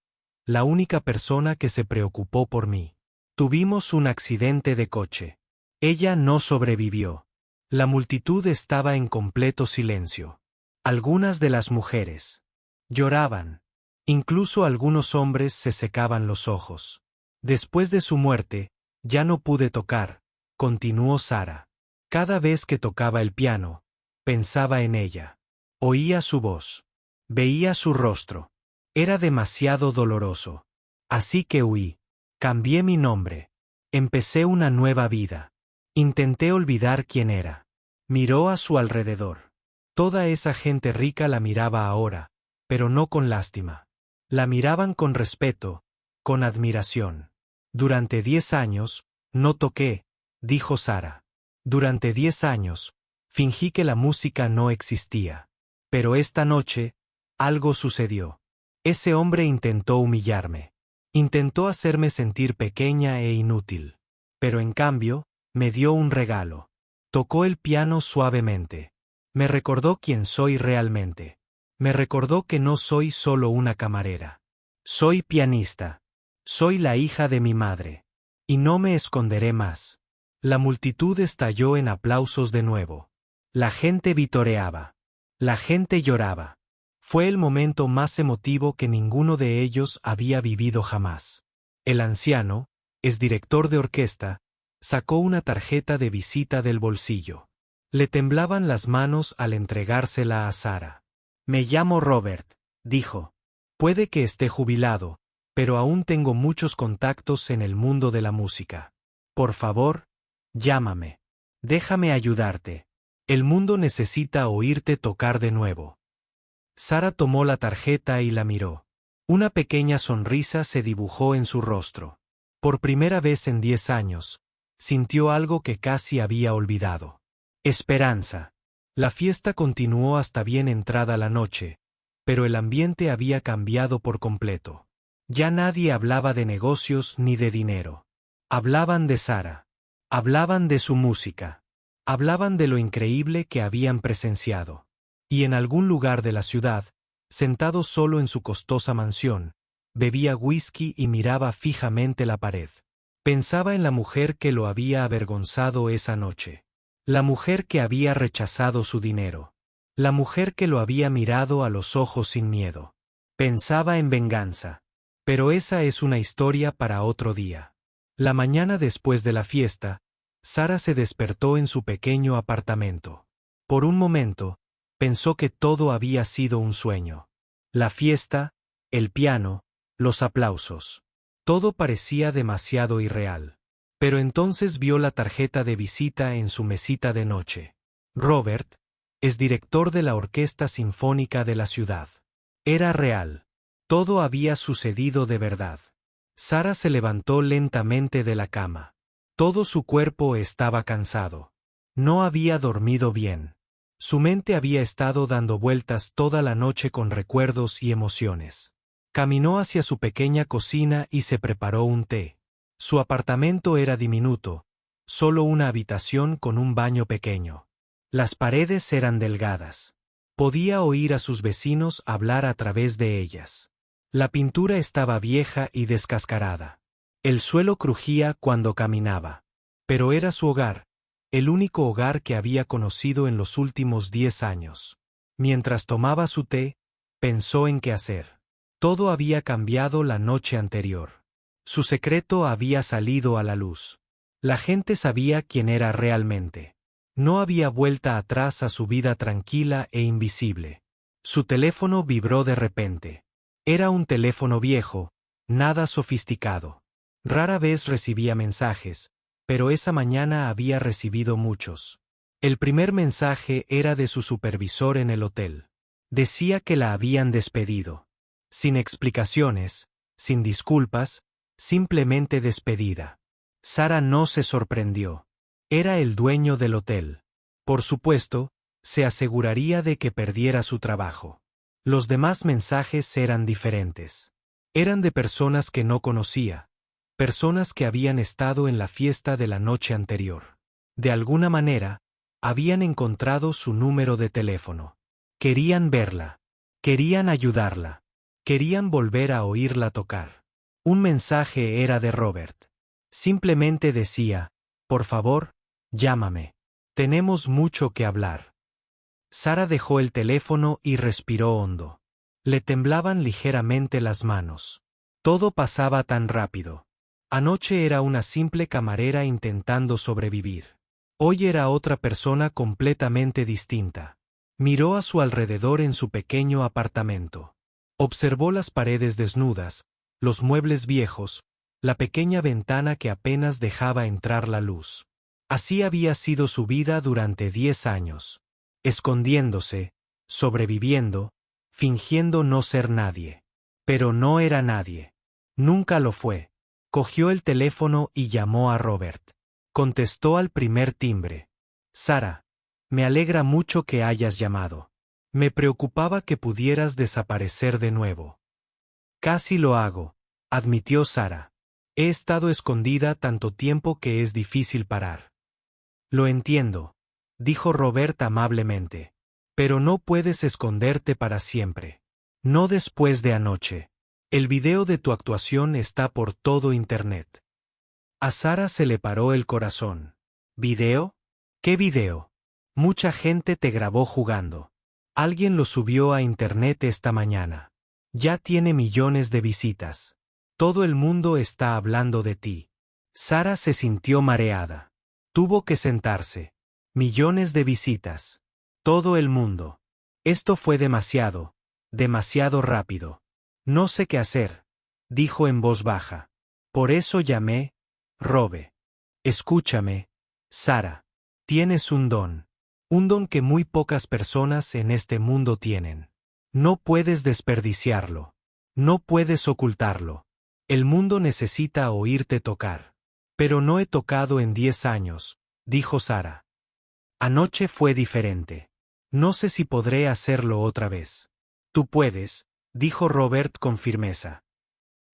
La única persona que se preocupó por mí. Tuvimos un accidente de coche. Ella no sobrevivió. La multitud estaba en completo silencio. Algunas de las mujeres lloraban. Incluso algunos hombres se secaban los ojos. Después de su muerte, ya no pude tocar, continuó Sara. Cada vez que tocaba el piano, pensaba en ella. Oía su voz. Veía su rostro. Era demasiado doloroso. Así que huí. Cambié mi nombre. Empecé una nueva vida. Intenté olvidar quién era. Miró a su alrededor. Toda esa gente rica la miraba ahora, pero no con lástima. La miraban con respeto, con admiración. Durante 10 años, no toqué, dijo Sara. Durante 10 años, Fingí que la música no existía. Pero esta noche, algo sucedió. Ese hombre intentó humillarme. Intentó hacerme sentir pequeña e inútil. Pero en cambio, me dio un regalo. Tocó el piano suavemente. Me recordó quién soy realmente. Me recordó que no soy solo una camarera. Soy pianista. Soy la hija de mi madre. Y no me esconderé más. La multitud estalló en aplausos de nuevo. La gente vitoreaba. La gente lloraba. Fue el momento más emotivo que ninguno de ellos había vivido jamás. El anciano, exdirector de orquesta, sacó una tarjeta de visita del bolsillo. Le temblaban las manos al entregársela a Sara. Me llamo Robert, dijo. Puede que esté jubilado, pero aún tengo muchos contactos en el mundo de la música. Por favor, llámame. Déjame ayudarte. El mundo necesita oírte tocar de nuevo. Sara tomó la tarjeta y la miró. Una pequeña sonrisa se dibujó en su rostro. Por primera vez en 10 años, sintió algo que casi había olvidado. Esperanza. La fiesta continuó hasta bien entrada la noche, pero el ambiente había cambiado por completo. Ya nadie hablaba de negocios ni de dinero. Hablaban de Sara. Hablaban de su música. Hablaban de lo increíble que habían presenciado. Y en algún lugar de la ciudad, sentado solo en su costosa mansión, bebía whisky y miraba fijamente la pared. Pensaba en la mujer que lo había avergonzado esa noche. La mujer que había rechazado su dinero. La mujer que lo había mirado a los ojos sin miedo. Pensaba en venganza. Pero esa es una historia para otro día. La mañana después de la fiesta, Sara se despertó en su pequeño apartamento. Por un momento, pensó que todo había sido un sueño. La fiesta, el piano, los aplausos. Todo parecía demasiado irreal. Pero entonces vio la tarjeta de visita en su mesita de noche. Robert, exdirector de la Orquesta Sinfónica de la ciudad. Era real. Todo había sucedido de verdad. Sara se levantó lentamente de la cama. Todo su cuerpo estaba cansado. No había dormido bien. Su mente había estado dando vueltas toda la noche con recuerdos y emociones. Caminó hacia su pequeña cocina y se preparó un té. Su apartamento era diminuto, solo una habitación con un baño pequeño. Las paredes eran delgadas. Podía oír a sus vecinos hablar a través de ellas. La pintura estaba vieja y descascarada. El suelo crujía cuando caminaba. Pero era su hogar, el único hogar que había conocido en los últimos 10 años. Mientras tomaba su té, pensó en qué hacer. Todo había cambiado la noche anterior. Su secreto había salido a la luz. La gente sabía quién era realmente. No había vuelta atrás a su vida tranquila e invisible. Su teléfono vibró de repente. Era un teléfono viejo, nada sofisticado. Rara vez recibía mensajes, pero esa mañana había recibido muchos. El primer mensaje era de su supervisor en el hotel. Decía que la habían despedido. Sin explicaciones, sin disculpas, simplemente despedida. Sara no se sorprendió. Era el dueño del hotel. Por supuesto, se aseguraría de que perdiera su trabajo. Los demás mensajes eran diferentes. Eran de personas que no conocía, personas que habían estado en la fiesta de la noche anterior. De alguna manera, habían encontrado su número de teléfono. Querían verla. Querían ayudarla. Querían volver a oírla tocar. Un mensaje era de Robert. Simplemente decía, por favor, llámame. Tenemos mucho que hablar. Sara dejó el teléfono y respiró hondo. Le temblaban ligeramente las manos. Todo pasaba tan rápido. Anoche era una simple camarera intentando sobrevivir. Hoy era otra persona completamente distinta. Miró a su alrededor en su pequeño apartamento. Observó las paredes desnudas, los muebles viejos, la pequeña ventana que apenas dejaba entrar la luz. Así había sido su vida durante 10 años. Escondiéndose, sobreviviendo, fingiendo no ser nadie. Pero no era nadie. Nunca lo fue. Cogió el teléfono y llamó a Robert. Contestó al primer timbre. Sara. Me alegra mucho que hayas llamado. Me preocupaba que pudieras desaparecer de nuevo. Casi lo hago, admitió Sara. He estado escondida tanto tiempo que es difícil parar. Lo entiendo, dijo Robert amablemente. Pero no puedes esconderte para siempre. No después de anoche. El video de tu actuación está por todo Internet. A Sara se le paró el corazón. ¿Video? ¿Qué video? Mucha gente te grabó jugando. Alguien lo subió a Internet esta mañana. Ya tiene millones de visitas. Todo el mundo está hablando de ti. Sara se sintió mareada. Tuvo que sentarse. Millones de visitas. Todo el mundo. Esto fue demasiado rápido. No sé qué hacer, dijo en voz baja. Por eso llamé, Robe. Escúchame, Sara. Tienes un don que muy pocas personas en este mundo tienen. No puedes desperdiciarlo. No puedes ocultarlo. El mundo necesita oírte tocar. Pero no he tocado en 10 años, dijo Sara. Anoche fue diferente. No sé si podré hacerlo otra vez. Tú puedes, dijo Robert con firmeza.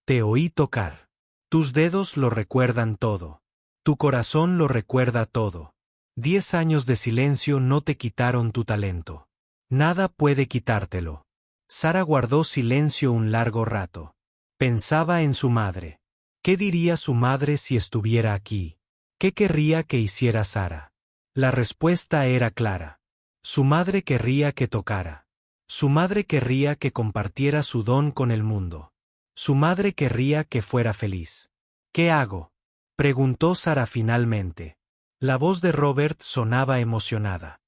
Te oí tocar. Tus dedos lo recuerdan todo. Tu corazón lo recuerda todo. 10 años de silencio no te quitaron tu talento. Nada puede quitártelo. Sara guardó silencio un largo rato. Pensaba en su madre. ¿Qué diría su madre si estuviera aquí? ¿Qué querría que hiciera Sara? La respuesta era clara. Su madre querría que tocara. Su madre querría que compartiera su don con el mundo. Su madre querría que fuera feliz. ¿Qué hago?, preguntó Sara finalmente. La voz de Robert sonaba emocionada.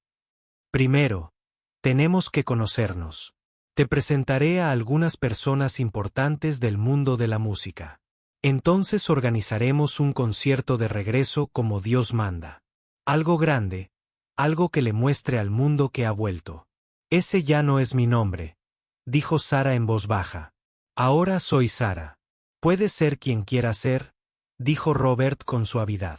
Primero, tenemos que conocernos. Te presentaré a algunas personas importantes del mundo de la música. Entonces organizaremos un concierto de regreso como Dios manda. Algo grande, algo que le muestre al mundo que ha vuelto. Ese ya no es mi nombre, dijo Sara en voz baja. Ahora soy Sara. Puedes ser quien quiera ser, dijo Robert con suavidad.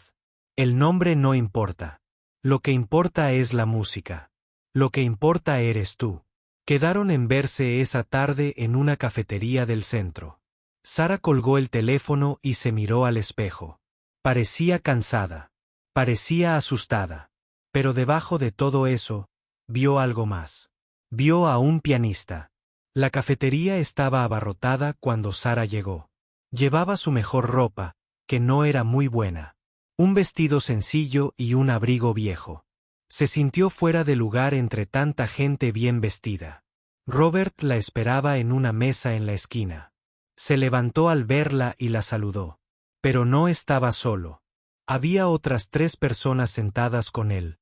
El nombre no importa. Lo que importa es la música. Lo que importa eres tú. Quedaron en verse esa tarde en una cafetería del centro. Sara colgó el teléfono y se miró al espejo. Parecía cansada. Parecía asustada. Pero debajo de todo eso, vio algo más. Vio a un pianista. La cafetería estaba abarrotada cuando Sara llegó. Llevaba su mejor ropa, que no era muy buena. Un vestido sencillo y un abrigo viejo. Se sintió fuera de lugar entre tanta gente bien vestida. Robert la esperaba en una mesa en la esquina. Se levantó al verla y la saludó. Pero no estaba solo. Había otras 3 personas sentadas con él.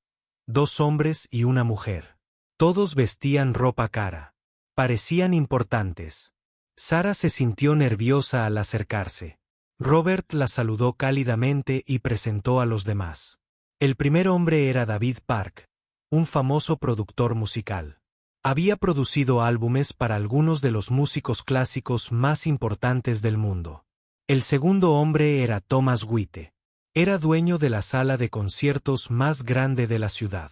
2 hombres y una mujer. Todos vestían ropa cara. Parecían importantes. Sara se sintió nerviosa al acercarse. Robert la saludó cálidamente y presentó a los demás. El primer hombre era David Park, un famoso productor musical. Había producido álbumes para algunos de los músicos clásicos más importantes del mundo. El segundo hombre era Thomas Witte. Era dueño de la sala de conciertos más grande de la ciudad.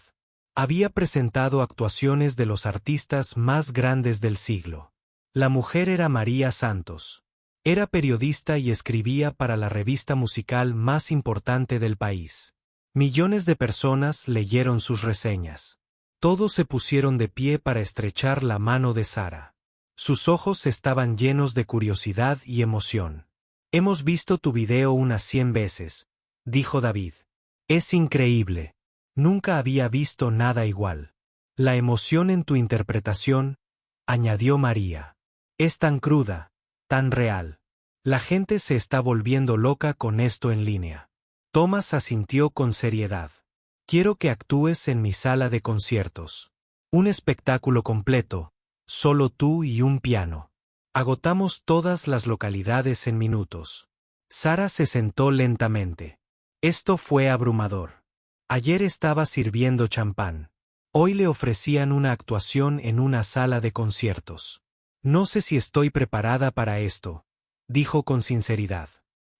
Había presentado actuaciones de los artistas más grandes del siglo. La mujer era María Santos. Era periodista y escribía para la revista musical más importante del país. Millones de personas leyeron sus reseñas. Todos se pusieron de pie para estrechar la mano de Sara. Sus ojos estaban llenos de curiosidad y emoción. Hemos visto tu video unas 100 veces, dijo David. Es increíble. Nunca había visto nada igual. La emoción en tu interpretación, añadió María. Es tan cruda, tan real. La gente se está volviendo loca con esto en línea. Thomas asintió con seriedad. Quiero que actúes en mi sala de conciertos. Un espectáculo completo, solo tú y un piano. Agotamos todas las localidades en minutos. Sara se sentó lentamente. Esto fue abrumador. Ayer estaba sirviendo champán. Hoy le ofrecían una actuación en una sala de conciertos. No sé si estoy preparada para esto, dijo con sinceridad.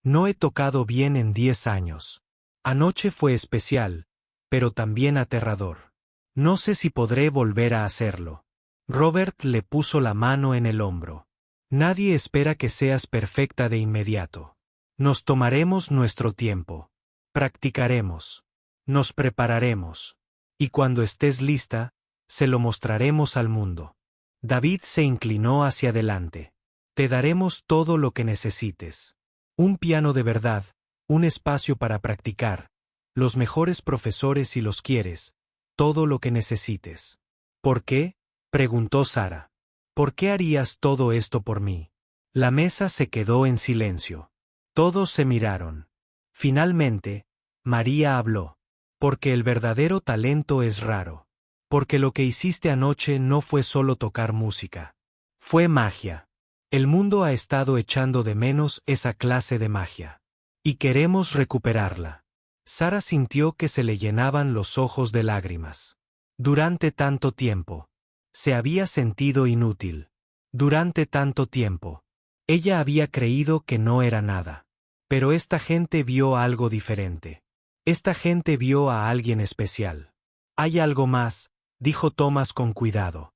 No he tocado bien en 10 años. Anoche fue especial, pero también aterrador. No sé si podré volver a hacerlo. Robert le puso la mano en el hombro. Nadie espera que seas perfecta de inmediato. Nos tomaremos nuestro tiempo. Practicaremos. Nos prepararemos. Y cuando estés lista, se lo mostraremos al mundo. David se inclinó hacia adelante. Te daremos todo lo que necesites. Un piano de verdad, un espacio para practicar, los mejores profesores si los quieres, todo lo que necesites. ¿Por qué?, preguntó Sara. ¿Por qué harías todo esto por mí? La mesa se quedó en silencio. Todos se miraron. Finalmente, María habló. Porque el verdadero talento es raro. Porque lo que hiciste anoche no fue solo tocar música. Fue magia. El mundo ha estado echando de menos esa clase de magia. Y queremos recuperarla. Sara sintió que se le llenaban los ojos de lágrimas. Durante tanto tiempo. Se había sentido inútil. Durante tanto tiempo. Ella había creído que no era nada. Pero esta gente vio algo diferente. Esta gente vio a alguien especial. Hay algo más, dijo Thomas con cuidado.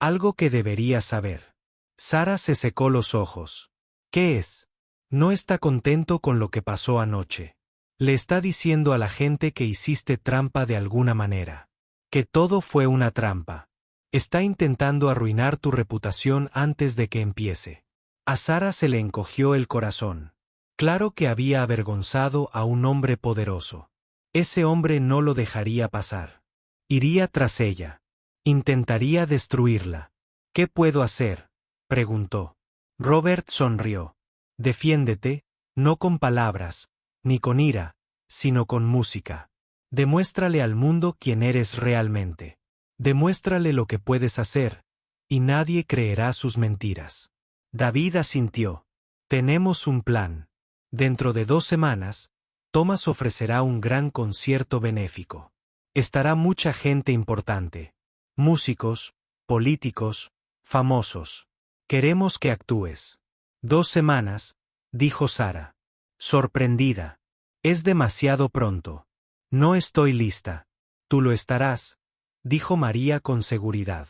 Algo que deberías saber. Sara se secó los ojos. ¿Qué es? No está contento con lo que pasó anoche. Le está diciendo a la gente que hiciste trampa de alguna manera. Que todo fue una trampa. Está intentando arruinar tu reputación antes de que empiece. A Sara se le encogió el corazón. Claro que había avergonzado a un hombre poderoso. Ese hombre no lo dejaría pasar. Iría tras ella. Intentaría destruirla. ¿Qué puedo hacer?, preguntó. Robert sonrió. Defiéndete, no con palabras, ni con ira, sino con música. Demuéstrale al mundo quién eres realmente. Demuéstrale lo que puedes hacer, y nadie creerá sus mentiras. David asintió. Tenemos un plan. Dentro de 2 semanas, Thomas ofrecerá un gran concierto benéfico. Estará mucha gente importante. Músicos, políticos, famosos. Queremos que actúes. 2 semanas, dijo Sara. Sorprendida. Es demasiado pronto. No estoy lista. Tú lo estarás, dijo María con seguridad.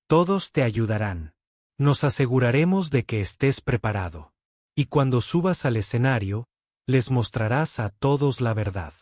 Todos te ayudarán. Nos aseguraremos de que estés preparado. Y cuando subas al escenario, les mostrarás a todos la verdad.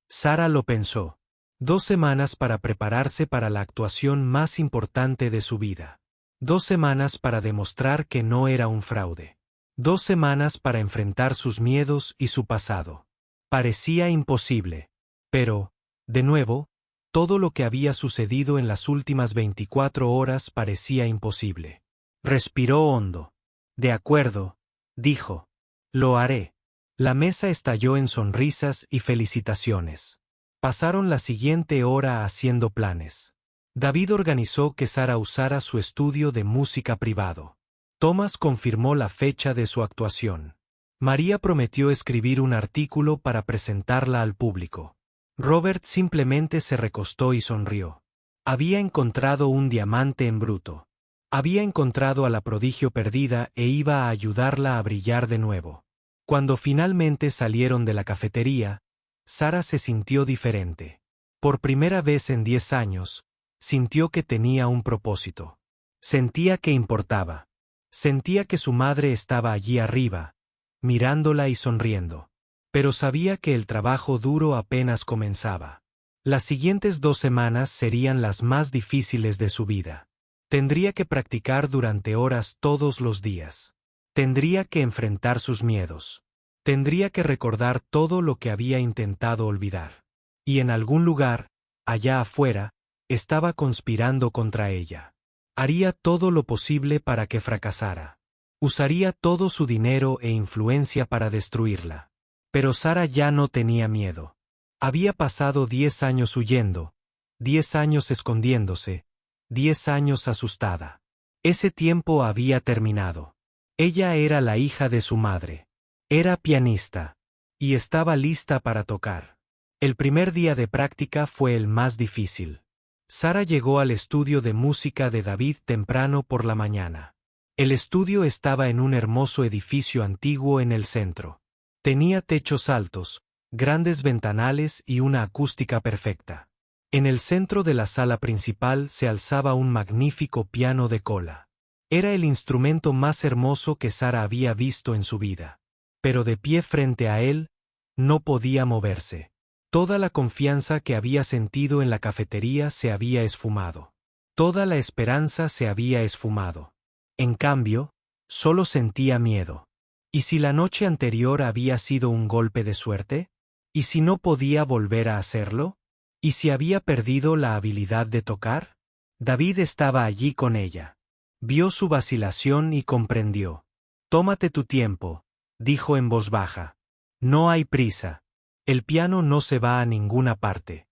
Sara lo pensó. 2 semanas para prepararse para la actuación más importante de su vida. 2 semanas para demostrar que no era un fraude. 2 semanas para enfrentar sus miedos y su pasado. Parecía imposible. Pero, de nuevo, todo lo que había sucedido en las últimas 24 horas parecía imposible. Respiró hondo. De acuerdo, dijo. Lo haré. La mesa estalló en sonrisas y felicitaciones. Pasaron la siguiente hora haciendo planes. David organizó que Sara usara su estudio de música privado. Thomas confirmó la fecha de su actuación. María prometió escribir un artículo para presentarla al público. Robert simplemente se recostó y sonrió. Había encontrado un diamante en bruto. Había encontrado a la prodigio perdida e iba a ayudarla a brillar de nuevo. Cuando finalmente salieron de la cafetería, Sara se sintió diferente. Por primera vez en 10 años, sintió que tenía un propósito. Sentía que importaba. Sentía que su madre estaba allí arriba, mirándola y sonriendo. Pero sabía que el trabajo duro apenas comenzaba. Las siguientes 2 semanas serían las más difíciles de su vida. Tendría que practicar durante horas todos los días. Tendría que enfrentar sus miedos. Tendría que recordar todo lo que había intentado olvidar. Y en algún lugar, allá afuera, estaba conspirando contra ella. Haría todo lo posible para que fracasara. Usaría todo su dinero e influencia para destruirla. Pero Sara ya no tenía miedo. Había pasado 10 años huyendo, 10 años escondiéndose, 10 años asustada. Ese tiempo había terminado. Ella era la hija de su madre. Era pianista. Y estaba lista para tocar. El primer día de práctica fue el más difícil. Sara llegó al estudio de música de David temprano por la mañana. El estudio estaba en un hermoso edificio antiguo en el centro. Tenía techos altos, grandes ventanales y una acústica perfecta. En el centro de la sala principal se alzaba un magnífico piano de cola. Era el instrumento más hermoso que Sara había visto en su vida. Pero de pie frente a él, no podía moverse. Toda la confianza que había sentido en la cafetería se había esfumado. Toda la esperanza se había esfumado. En cambio, solo sentía miedo. ¿Y si la noche anterior había sido un golpe de suerte? ¿Y si no podía volver a hacerlo? ¿Y si había perdido la habilidad de tocar? David estaba allí con ella. Vio su vacilación y comprendió. «Tómate tu tiempo», dijo en voz baja. «No hay prisa. El piano no se va a ninguna parte».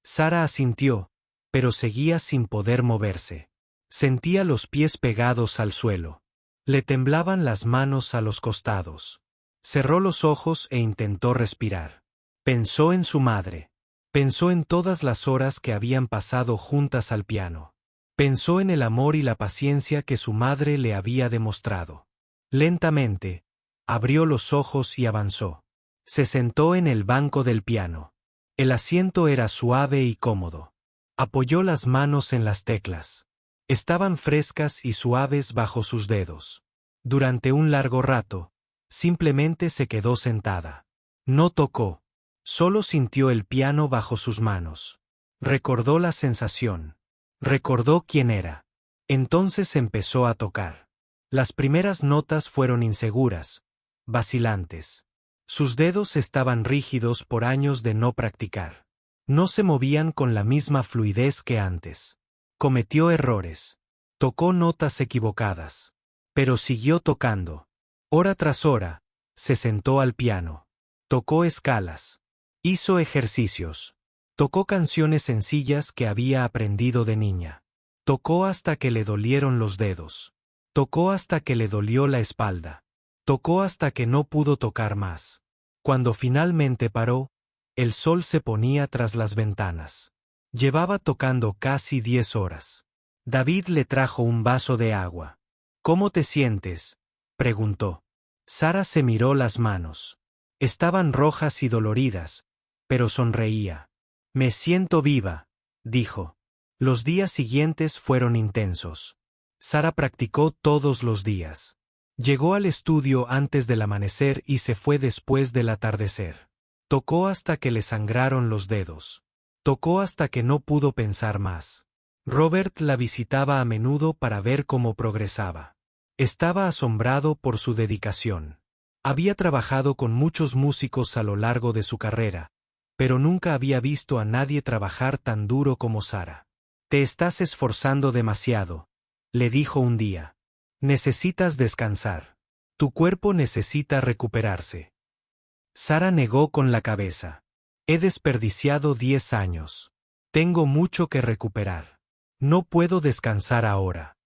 Sara asintió, pero seguía sin poder moverse. Sentía los pies pegados al suelo. Le temblaban las manos a los costados. Cerró los ojos e intentó respirar. Pensó en su madre. Pensó en todas las horas que habían pasado juntas al piano. Pensó en el amor y la paciencia que su madre le había demostrado. Lentamente, abrió los ojos y avanzó. Se sentó en el banco del piano. El asiento era suave y cómodo. Apoyó las manos en las teclas. Estaban frescas y suaves bajo sus dedos. Durante un largo rato, simplemente se quedó sentada. No tocó. Solo sintió el piano bajo sus manos. Recordó la sensación. Recordó quién era. Entonces empezó a tocar. Las primeras notas fueron inseguras, vacilantes. Sus dedos estaban rígidos por años de no practicar. No se movían con la misma fluidez que antes. Cometió errores. Tocó notas equivocadas. Pero siguió tocando. Hora tras hora, se sentó al piano. Tocó escalas. Hizo ejercicios. Tocó canciones sencillas que había aprendido de niña. Tocó hasta que le dolieron los dedos. Tocó hasta que le dolió la espalda. Tocó hasta que no pudo tocar más. Cuando finalmente paró, el sol se ponía tras las ventanas. Llevaba tocando casi 10 horas. David le trajo un vaso de agua. «¿Cómo te sientes?», preguntó. Sara se miró las manos. Estaban rojas y doloridas, pero sonreía. «Me siento viva», dijo. Los días siguientes fueron intensos. Sara practicó todos los días. Llegó al estudio antes del amanecer y se fue después del atardecer. Tocó hasta que le sangraron los dedos. Tocó hasta que no pudo pensar más. Robert la visitaba a menudo para ver cómo progresaba. Estaba asombrado por su dedicación. Había trabajado con muchos músicos a lo largo de su carrera, pero nunca había visto a nadie trabajar tan duro como Sara. «Te estás esforzando demasiado», le dijo un día. «Necesitas descansar. Tu cuerpo necesita recuperarse». Sara negó con la cabeza. «He desperdiciado 10 años. Tengo mucho que recuperar. No puedo descansar ahora».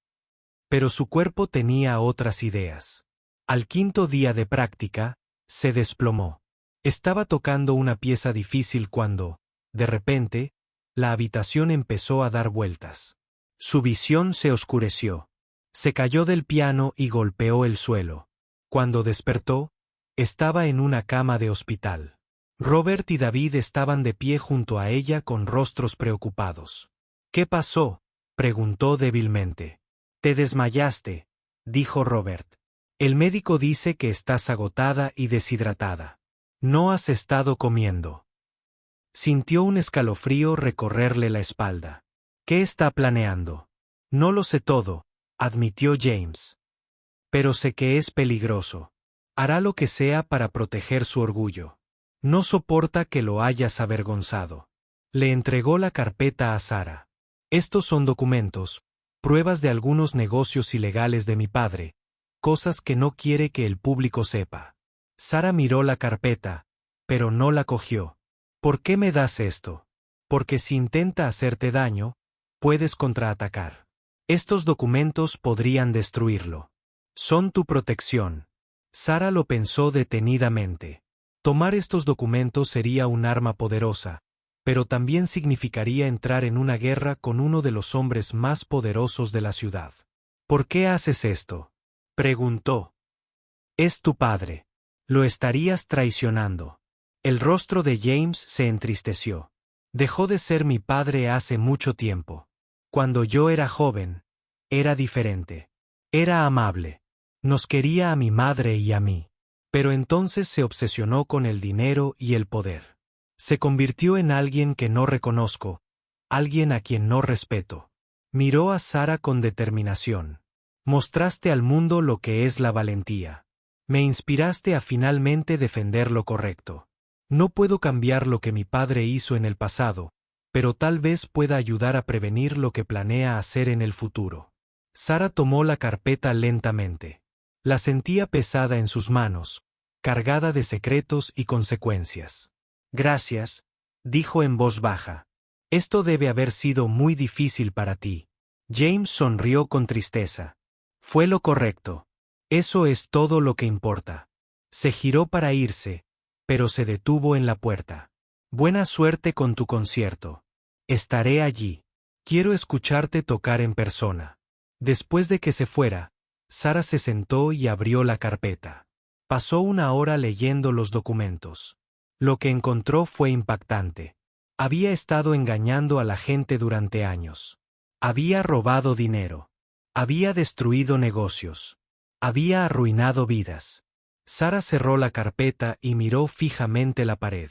Pero su cuerpo tenía otras ideas. Al quinto día de práctica, se desplomó. Estaba tocando una pieza difícil cuando, de repente, la habitación empezó a dar vueltas. Su visión se oscureció. Se cayó del piano y golpeó el suelo. Cuando despertó, estaba en una cama de hospital. Robert y David estaban de pie junto a ella con rostros preocupados. «¿Qué pasó?», preguntó débilmente. «Te desmayaste», dijo Robert. «El médico dice que estás agotada y deshidratada. No has estado comiendo». Sintió un escalofrío recorrerle la espalda. «¿Qué está planeando?». «No lo sé todo», admitió James. «Pero sé que es peligroso. Hará lo que sea para proteger su orgullo. No soporta que lo hayas avergonzado». Le entregó la carpeta a Sara. «Estos son documentos, pruebas de algunos negocios ilegales de mi padre, cosas que no quiere que el público sepa». Sara miró la carpeta, pero no la cogió. «¿Por qué me das esto?». «Porque si intenta hacerte daño, puedes contraatacar. Estos documentos podrían destruirlo. Son tu protección». Sara lo pensó detenidamente. Tomar estos documentos sería un arma poderosa, pero también significaría entrar en una guerra con uno de los hombres más poderosos de la ciudad. «¿Por qué haces esto?», preguntó. «Es tu padre. Lo estarías traicionando». El rostro de James se entristeció. Dejó de ser mi padre hace mucho tiempo. Cuando yo era joven, era diferente. Era amable. Nos quería a mi madre y a mí. Pero entonces se obsesionó con el dinero y el poder. Se convirtió en alguien que no reconozco, alguien a quien no respeto. Miró a Sara con determinación. Mostraste al mundo lo que es la valentía. Me inspiraste a finalmente defender lo correcto. No puedo cambiar lo que mi padre hizo en el pasado, pero tal vez pueda ayudar a prevenir lo que planea hacer en el futuro. Sara tomó la carpeta lentamente. La sentía pesada en sus manos, cargada de secretos y consecuencias. Gracias, dijo en voz baja. Esto debe haber sido muy difícil para ti. James sonrió con tristeza. Fue lo correcto. Eso es todo lo que importa. Se giró para irse, pero se detuvo en la puerta. Buena suerte con tu concierto. Estaré allí. Quiero escucharte tocar en persona. Después de que se fuera, Sara se sentó y abrió la carpeta. Pasó una hora leyendo los documentos. Lo que encontró fue impactante. Había estado engañando a la gente durante años. Había robado dinero. Había destruido negocios. Había arruinado vidas. Sara cerró la carpeta y miró fijamente la pared.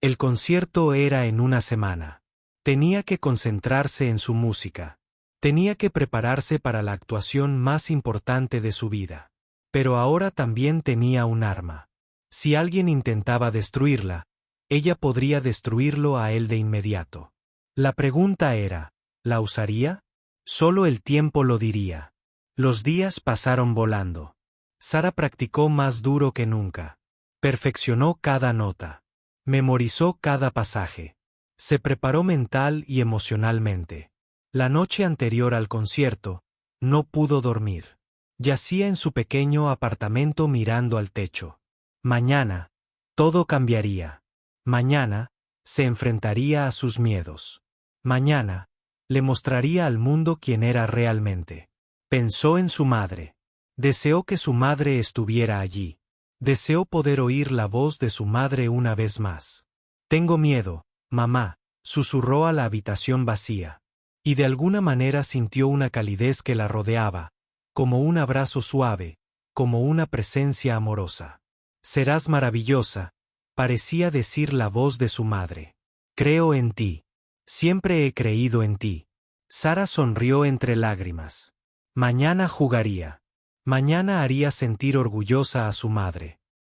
El concierto era en una semana. Tenía que concentrarse en su música. Tenía que prepararse para la actuación más importante de su vida. Pero ahora también tenía un arma. Si alguien intentaba destruirla, ella podría destruirlo a él de inmediato. La pregunta era, ¿la usaría? Solo el tiempo lo diría. Los días pasaron volando. Sara practicó más duro que nunca. Perfeccionó cada nota. Memorizó cada pasaje. Se preparó mental y emocionalmente. La noche anterior al concierto, no pudo dormir. Yacía en su pequeño apartamento mirando al techo. Mañana, todo cambiaría. Mañana, se enfrentaría a sus miedos. Mañana, le mostraría al mundo quién era realmente. Pensó en su madre. Deseó que su madre estuviera allí. Deseó poder oír la voz de su madre una vez más. Tengo miedo, mamá, susurró a la habitación vacía. Y de alguna manera sintió una calidez que la rodeaba, como un abrazo suave, como una presencia amorosa. Serás maravillosa, parecía decir la voz de su madre. Creo en ti. Siempre he creído en ti. Sara sonrió entre lágrimas. Mañana jugaría. Mañana haría sentir orgullosa a su madre.